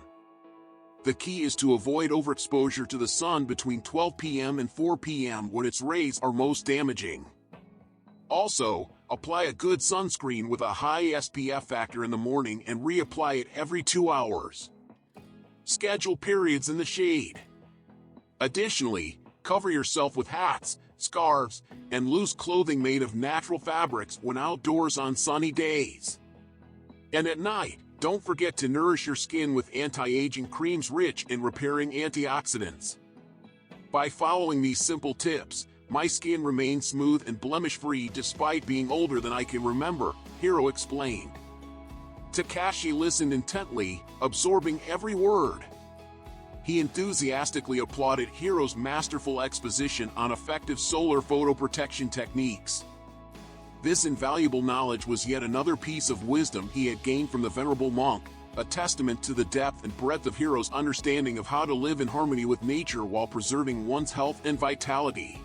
"The key is to avoid overexposure to the sun between 12 p.m. and 4 p.m. when its rays are most damaging. Also, apply a good sunscreen with a high SPF factor in the morning and reapply it every 2 hours. Schedule periods in the shade. Additionally, cover yourself with hats, scarves, and loose clothing made of natural fabrics when outdoors on sunny days. And at night, don't forget to nourish your skin with anti-aging creams rich in repairing antioxidants. By following these simple tips, my skin remains smooth and blemish-free despite being older than I can remember," Hiro explained. Takashi listened intently, absorbing every word. He enthusiastically applauded Hiro's masterful exposition on effective solar photoprotection techniques. This invaluable knowledge was yet another piece of wisdom he had gained from the venerable monk, a testament to the depth and breadth of Hiro's understanding of how to live in harmony with nature while preserving one's health and vitality.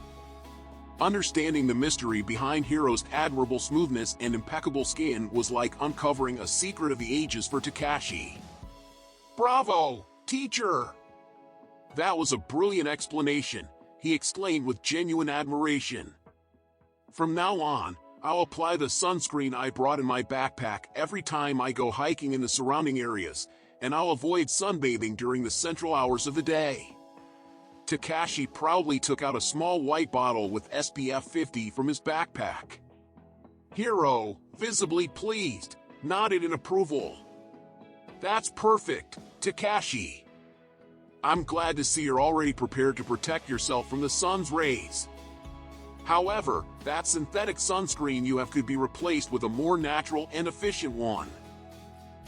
Understanding the mystery behind Hiro's admirable smoothness and impeccable skin was like uncovering a secret of the ages for Takashi. "Bravo, teacher! That was a brilliant explanation," he exclaimed with genuine admiration. From now on, I'll apply the sunscreen I brought in my backpack every time I go hiking in the surrounding areas, and I'll avoid sunbathing during the central hours of the day. Takashi proudly took out a small white bottle with SPF 50 from his backpack. Hiro, visibly pleased, nodded in approval. That's perfect, Takashi. I'm glad to see you're already prepared to protect yourself from the sun's rays. However, that synthetic sunscreen you have could be replaced with a more natural and efficient one.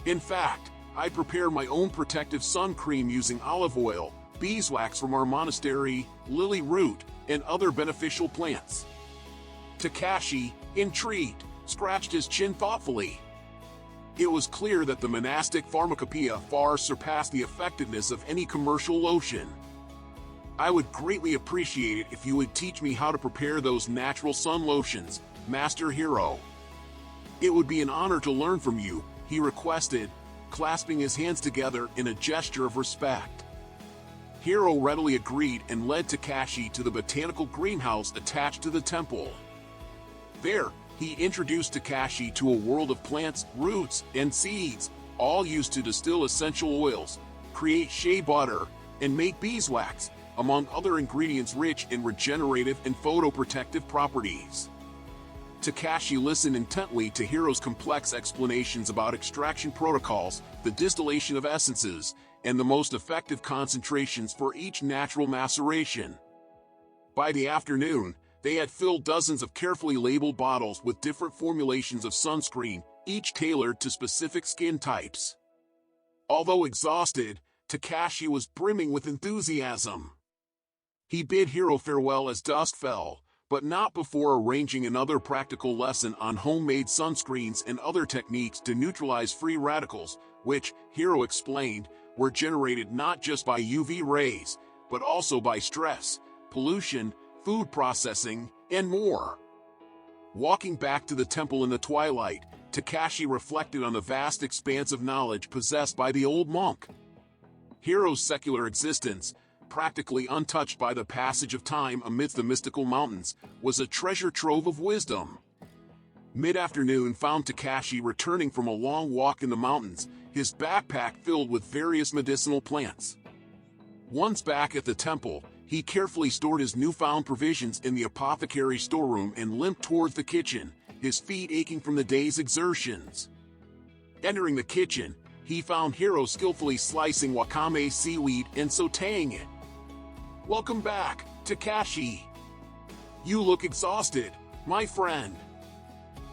In fact, I prepare my own protective sun cream using olive oil, beeswax from our monastery, lily root, and other beneficial plants. Takashi, intrigued, scratched his chin thoughtfully. It was clear that the monastic pharmacopoeia far surpassed the effectiveness of any commercial lotion. I would greatly appreciate it if you would teach me how to prepare those natural sun lotions, Master Hiro. It would be an honor to learn from you, he requested, clasping his hands together in a gesture of respect. Hiro readily agreed and led Takashi to the botanical greenhouse attached to the temple. There, he introduced Takashi to a world of plants, roots, and seeds, all used to distill essential oils, create shea butter, and make beeswax, among other ingredients rich in regenerative and photoprotective properties. Takashi listened intently to Hiro's complex explanations about extraction protocols, the distillation of essences, and the most effective concentrations for each natural maceration. By the afternoon, they had filled dozens of carefully labeled bottles with different formulations of sunscreen, each tailored to specific skin types. Although exhausted, Takashi was brimming with enthusiasm. He bid Hiro farewell as dusk fell, but not before arranging another practical lesson on homemade sunscreens and other techniques to neutralize free radicals, which, Hiro explained, were generated not just by UV rays, but also by stress, pollution, food processing, and more. Walking back to the temple in the twilight, Takashi reflected on the vast expanse of knowledge possessed by the old monk. Hiro's secular existence, practically untouched by the passage of time amidst the mystical mountains, was a treasure trove of wisdom. Mid-afternoon found Takashi returning from a long walk in the mountains, his backpack filled with various medicinal plants. Once back at the temple, he carefully stored his newfound provisions in the apothecary's storeroom and limped towards the kitchen, his feet aching from the day's exertions. Entering the kitchen, he found Hiro skillfully slicing wakame seaweed and sautéing it. Welcome back, Takashi. You look exhausted, my friend.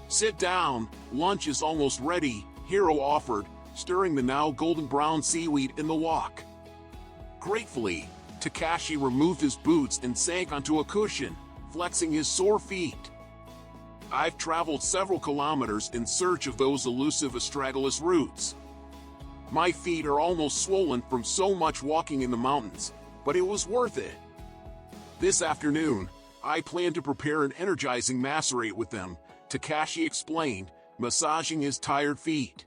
Sit down, lunch is almost ready, Hiro offered, stirring the now golden brown seaweed in the wok. Gratefully, Takashi removed his boots and sank onto a cushion, flexing his sore feet. I've traveled several kilometers in search of those elusive astragalus roots. My feet are almost swollen from so much walking in the mountains, but it was worth it. This afternoon, I plan to prepare an energizing macerate with them, Takashi explained, massaging his tired feet.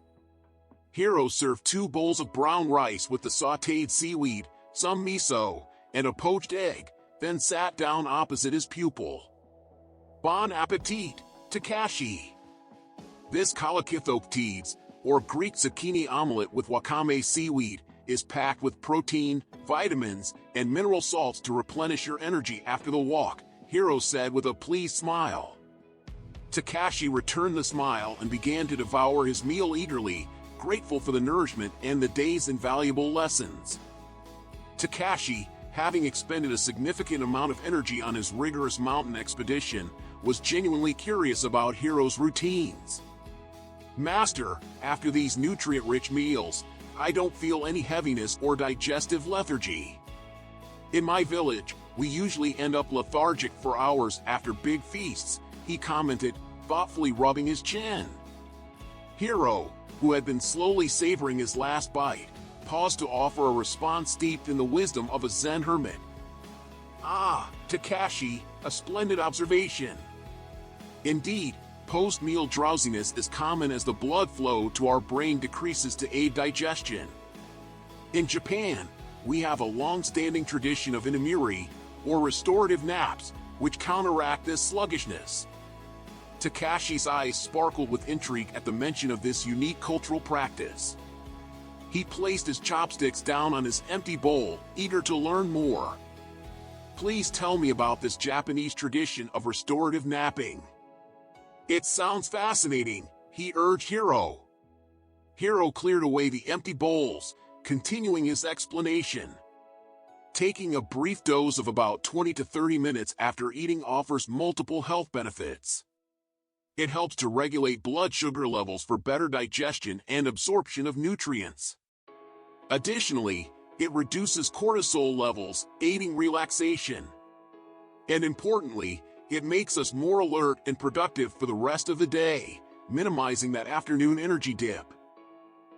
Hiro served 2 bowls of brown rice with the sautéed seaweed, some miso, and a poached egg, then sat down opposite his pupil. Bon appetit, Takashi. This kalakithoktedes, or Greek zucchini omelette with wakame seaweed, is packed with protein, vitamins, and mineral salts to replenish your energy after the walk, Hiro said with a pleased smile. Takashi returned the smile and began to devour his meal eagerly, grateful for the nourishment and the day's invaluable lessons. Takashi, having expended a significant amount of energy on his rigorous mountain expedition, was genuinely curious about Hiro's routines. Master, after these nutrient-rich meals, I don't feel any heaviness or digestive lethargy. In my village, we usually end up lethargic for hours after big feasts, he commented, thoughtfully rubbing his chin. Hiro, who had been slowly savoring his last bite, paused to offer a response steeped in the wisdom of a Zen hermit. Ah, Takashi, a splendid observation. Indeed, post-meal drowsiness is common as the blood flow to our brain decreases to aid digestion. In Japan, we have a long-standing tradition of inamiri, or restorative naps, which counteract this sluggishness. Takashi's eyes sparkled with intrigue at the mention of this unique cultural practice. He placed his chopsticks down on his empty bowl, eager to learn more. Please tell me about this Japanese tradition of restorative napping. It sounds fascinating, he urged Hiro. Hiro cleared away the empty bowls, continuing his explanation. Taking a brief doze of about 20 to 30 minutes after eating offers multiple health benefits. It helps to regulate blood sugar levels for better digestion and absorption of nutrients. Additionally, it reduces cortisol levels, aiding relaxation. And importantly, it makes us more alert and productive for the rest of the day, minimizing that afternoon energy dip.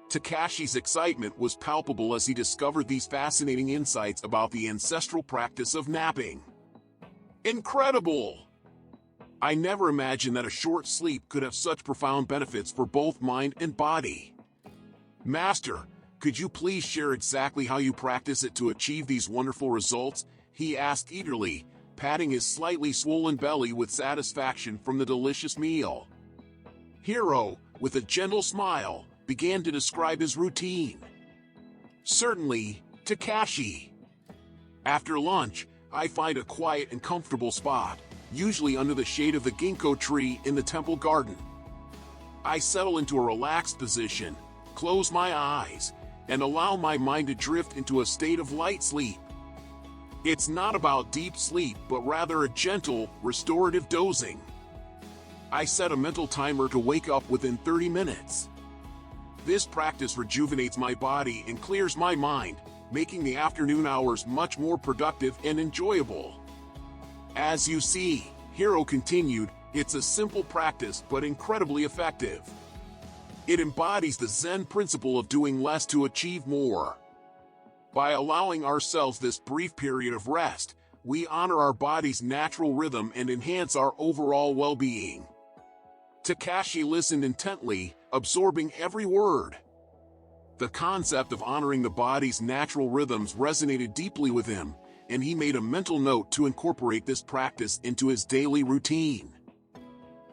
Takashi's excitement was palpable as he discovered these fascinating insights about the ancestral practice of napping. Incredible! I never imagined that a short sleep could have such profound benefits for both mind and body. Master, could you please share exactly how you practice it to achieve these wonderful results? He asked eagerly, patting his slightly swollen belly with satisfaction from the delicious meal. Hiro, with a gentle smile, began to describe his routine. Certainly, Takashi. After lunch, I find a quiet and comfortable spot, usually under the shade of the ginkgo tree in the temple garden. I settle into a relaxed position, close my eyes, and allow my mind to drift into a state of light sleep. It's not about deep sleep, but rather a gentle, restorative dozing. I set a mental timer to wake up within 30 minutes. This practice rejuvenates my body and clears my mind, making the afternoon hours much more productive and enjoyable. As you see, Hiro continued, it's a simple practice but incredibly effective. It embodies the Zen principle of doing less to achieve more. By allowing ourselves this brief period of rest, we honor our body's natural rhythm and enhance our overall well-being. Takashi listened intently, absorbing every word. The concept of honoring the body's natural rhythms resonated deeply with him, and he made a mental note to incorporate this practice into his daily routine.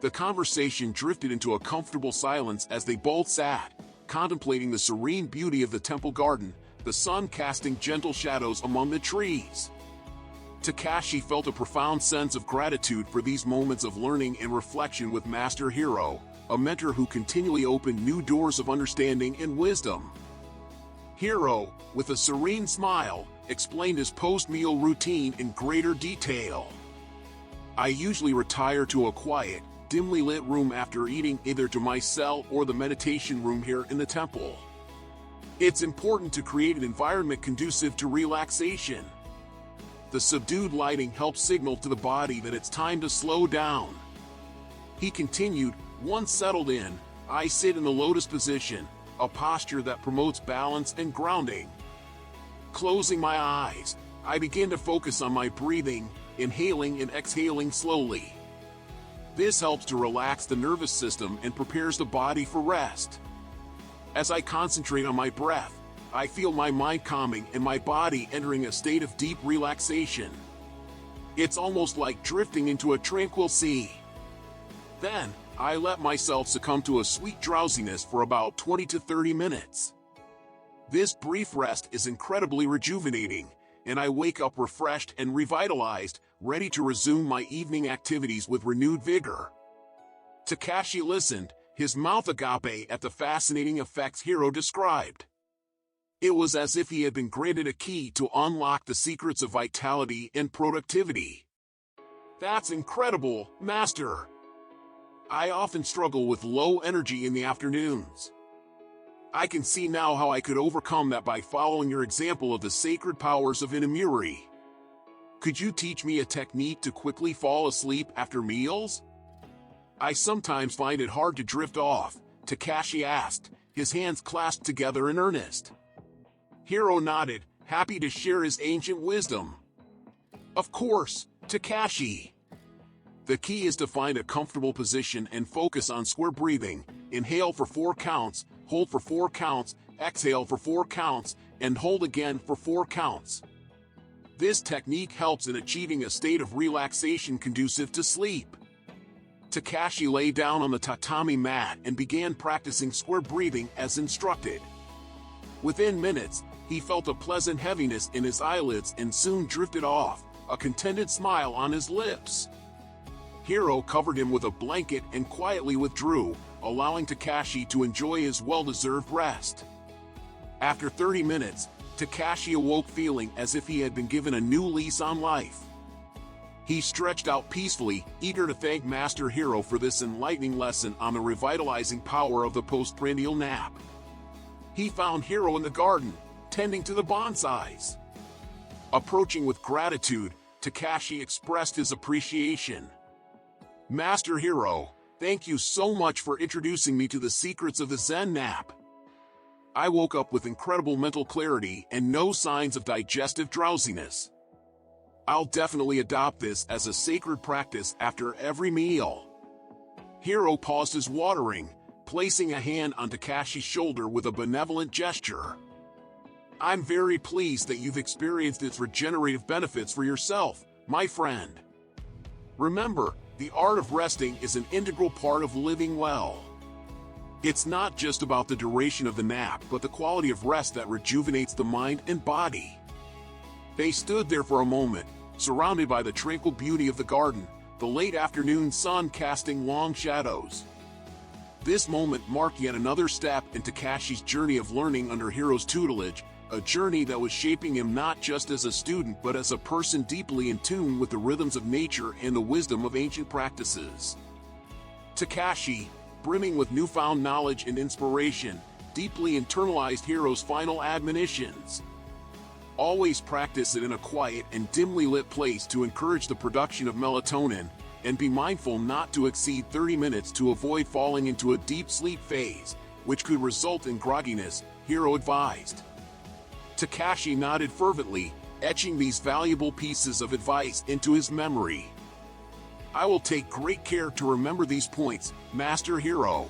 The conversation drifted into a comfortable silence as they both sat, contemplating the serene beauty of the temple garden, the sun casting gentle shadows among the trees. Takashi felt a profound sense of gratitude for these moments of learning and reflection with Master Hiro, a mentor who continually opened new doors of understanding and wisdom. Hiro, with a serene smile, explained his post-meal routine in greater detail. I usually retire to a quiet, dimly lit room after eating, either to my cell or the meditation room here in the temple. It's important to create an environment conducive to relaxation. The subdued lighting helps signal to the body that it's time to slow down. He continued, once settled in, I sit in the lotus position, a posture that promotes balance and grounding. Closing my eyes, I begin to focus on my breathing, inhaling and exhaling slowly. This helps to relax the nervous system and prepares the body for rest. As I concentrate on my breath, I feel my mind calming and my body entering a state of deep relaxation. It's almost like drifting into a tranquil sea. Then, I let myself succumb to a sweet drowsiness for about 20 to 30 minutes. This brief rest is incredibly rejuvenating, and I wake up refreshed and revitalized, ready to resume my evening activities with renewed vigor. Takashi listened, his mouth agape at the fascinating effects Hiro described. It was as if he had been granted a key to unlock the secrets of vitality and productivity. That's incredible, Master! I often struggle with low energy in the afternoons. I can see now how I could overcome that by following your example of the sacred powers of Inamuri. Could you teach me a technique to quickly fall asleep after meals? I sometimes find it hard to drift off, Takashi asked, his hands clasped together in earnest. Hiro nodded, happy to share his ancient wisdom. Of course, Takashi. The key is to find a comfortable position and focus on square breathing. Inhale for 4 counts, hold for 4 counts, exhale for 4 counts, and hold again for 4 counts. This technique helps in achieving a state of relaxation conducive to sleep. Takashi lay down on the tatami mat and began practicing square breathing as instructed. Within minutes, he felt a pleasant heaviness in his eyelids and soon drifted off, a contented smile on his lips. Hiro covered him with a blanket and quietly withdrew, allowing Takashi to enjoy his well-deserved rest. After 30 minutes, Takashi awoke feeling as if he had been given a new lease on life. He stretched out peacefully, eager to thank Master Hiro for this enlightening lesson on the revitalizing power of the postprandial nap. He found Hiro in the garden, tending to the bonsais. Approaching with gratitude, Takashi expressed his appreciation. "Master Hiro, thank you so much for introducing me to the secrets of the Zen nap. I woke up with incredible mental clarity and no signs of digestive drowsiness. I'll definitely adopt this as a sacred practice after every meal." Hiro paused his watering, placing a hand on Takashi's shoulder with a benevolent gesture. "I'm very pleased that you've experienced its regenerative benefits for yourself, my friend. Remember, the art of resting is an integral part of living well. It's not just about the duration of the nap, but the quality of rest that rejuvenates the mind and body." They stood there for a moment, surrounded by the tranquil beauty of the garden, the late afternoon sun casting long shadows. This moment marked yet another step in Takashi's journey of learning under Hiro's tutelage, a journey that was shaping him not just as a student but as a person deeply in tune with the rhythms of nature and the wisdom of ancient practices. Takashi, brimming with newfound knowledge and inspiration, deeply internalized Hiro's final admonitions. Always practice it in a quiet and dimly lit place to encourage the production of melatonin, and be mindful not to exceed 30 minutes to avoid falling into a deep sleep phase, which could result in grogginess, Hiro advised. Takashi nodded fervently, etching these valuable pieces of advice into his memory. "I will take great care to remember these points, Master Hiro.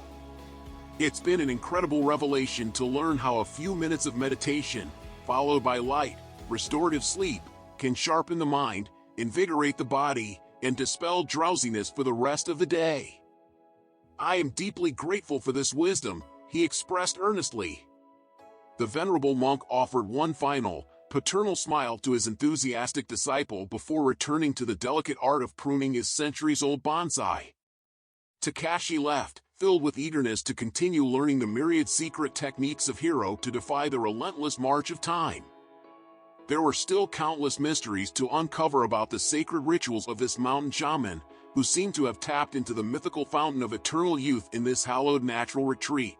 It's been an incredible revelation to learn how a few minutes of meditation, followed by light, restorative sleep, can sharpen the mind, invigorate the body, and dispel drowsiness for the rest of the day. I am deeply grateful for this wisdom," he expressed earnestly. The venerable monk offered one final, paternal smile to his enthusiastic disciple before returning to the delicate art of pruning his centuries-old bonsai. Takashi left, filled with eagerness to continue learning the myriad secret techniques of Hiro to defy the relentless march of time. There were still countless mysteries to uncover about the sacred rituals of this mountain shaman, who seemed to have tapped into the mythical fountain of eternal youth in this hallowed natural retreat.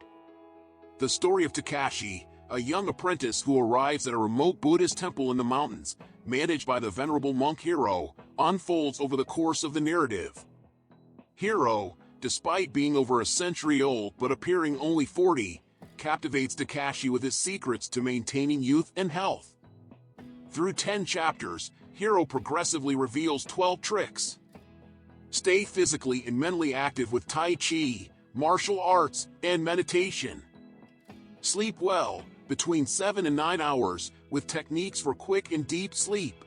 The story of Takashi, a young apprentice who arrives at a remote Buddhist temple in the mountains, managed by the venerable monk Hiro, unfolds over the course of the narrative. Hiro, despite being over a century old but appearing only 40, captivates Takashi with his secrets to maintaining youth and health. Through 10 chapters, Hiro progressively reveals 12 tricks. Stay physically and mentally active with Tai Chi, martial arts, and meditation. Sleep well, between 7 and 9 hours, with techniques for quick and deep sleep.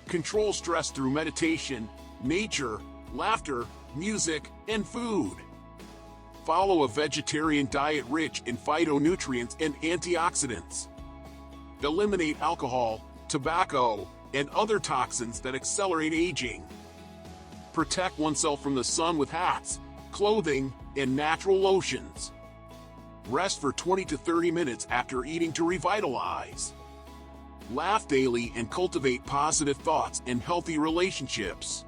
Control stress through meditation, nature, laughter, music, and food. Follow a vegetarian diet rich in phytonutrients and antioxidants. Eliminate alcohol, tobacco, and other toxins that accelerate aging. Protect oneself from the sun with hats, clothing, and natural lotions. Rest for 20 to 30 minutes after eating to revitalize. Laugh daily and cultivate positive thoughts and healthy relationships.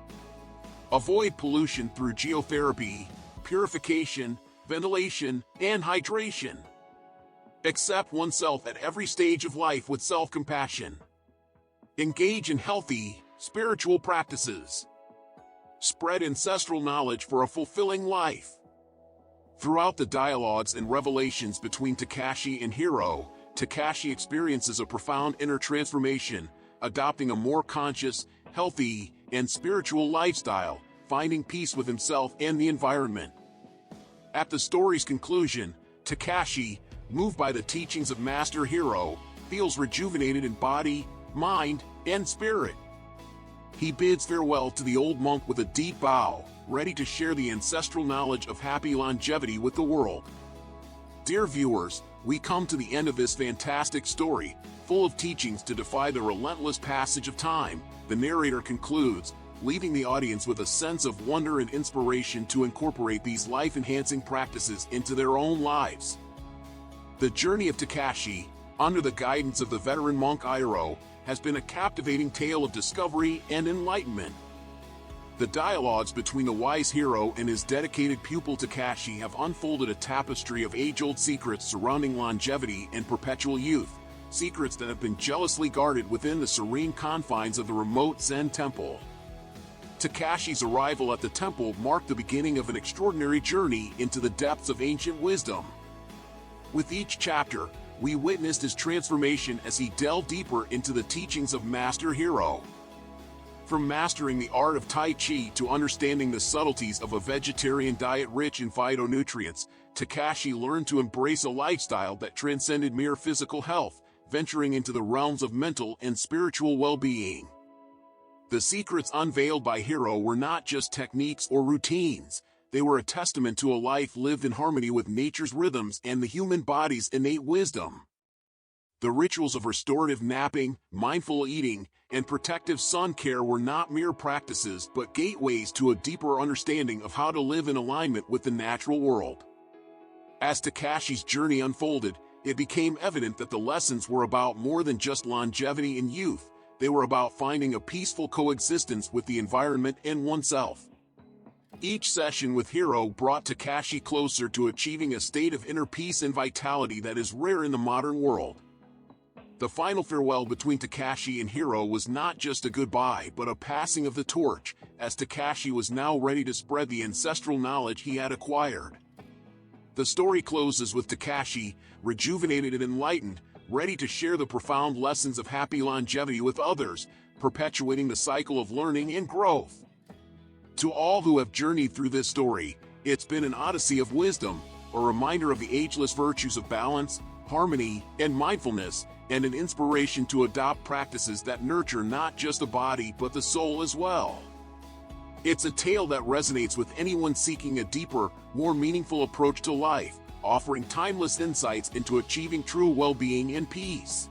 Avoid pollution through geotherapy, purification, ventilation, and hydration. Accept oneself at every stage of life with self-compassion. Engage in healthy, spiritual practices. Spread ancestral knowledge for a fulfilling life. Throughout the dialogues and revelations between Takashi and Hiro, Takashi experiences a profound inner transformation, adopting a more conscious, healthy, and spiritual lifestyle, finding peace with himself and the environment. At the story's conclusion, Takashi, moved by the teachings of Master Hiro, feels rejuvenated in body, mind, and spirit. He bids farewell to the old monk with a deep bow, ready to share the ancestral knowledge of happy longevity with the world. Dear viewers, we come to the end of this fantastic story, full of teachings to defy the relentless passage of time. The narrator concludes, leaving the audience with a sense of wonder and inspiration to incorporate these life-enhancing practices into their own lives. The journey of Takashi, under the guidance of the veteran monk Iro, has been a captivating tale of discovery and enlightenment. The dialogues between the wise hero and his dedicated pupil Takashi have unfolded a tapestry of age-old secrets surrounding longevity and perpetual youth, secrets that have been jealously guarded within the serene confines of the remote Zen temple. Takashi's arrival at the temple marked the beginning of an extraordinary journey into the depths of ancient wisdom. With each chapter, we witnessed his transformation as he delved deeper into the teachings of Master Hero. From mastering the art of Tai Chi to understanding the subtleties of a vegetarian diet rich in phytonutrients, Takashi learned to embrace a lifestyle that transcended mere physical health, venturing into the realms of mental and spiritual well-being. The secrets unveiled by Hero were not just techniques or routines. They were a testament to a life lived in harmony with nature's rhythms and the human body's innate wisdom. The rituals of restorative napping, mindful eating, and protective sun care were not mere practices but gateways to a deeper understanding of how to live in alignment with the natural world. As Takashi's journey unfolded, it became evident that the lessons were about more than just longevity and youth. They were about finding a peaceful coexistence with the environment and oneself. Each session with Hero brought Takashi closer to achieving a state of inner peace and vitality that is rare in the modern world. The final farewell between Takashi and Hero was not just a goodbye but a passing of the torch, as Takashi was now ready to spread the ancestral knowledge he had acquired. The story closes with Takashi, rejuvenated and enlightened, ready to share the profound lessons of happy longevity with others, perpetuating the cycle of learning and growth. To all who have journeyed through this story, it's been an odyssey of wisdom, a reminder of the ageless virtues of balance, harmony, and mindfulness, and an inspiration to adopt practices that nurture not just the body but the soul as well. It's a tale that resonates with anyone seeking a deeper, more meaningful approach to life, offering timeless insights into achieving true well-being and peace.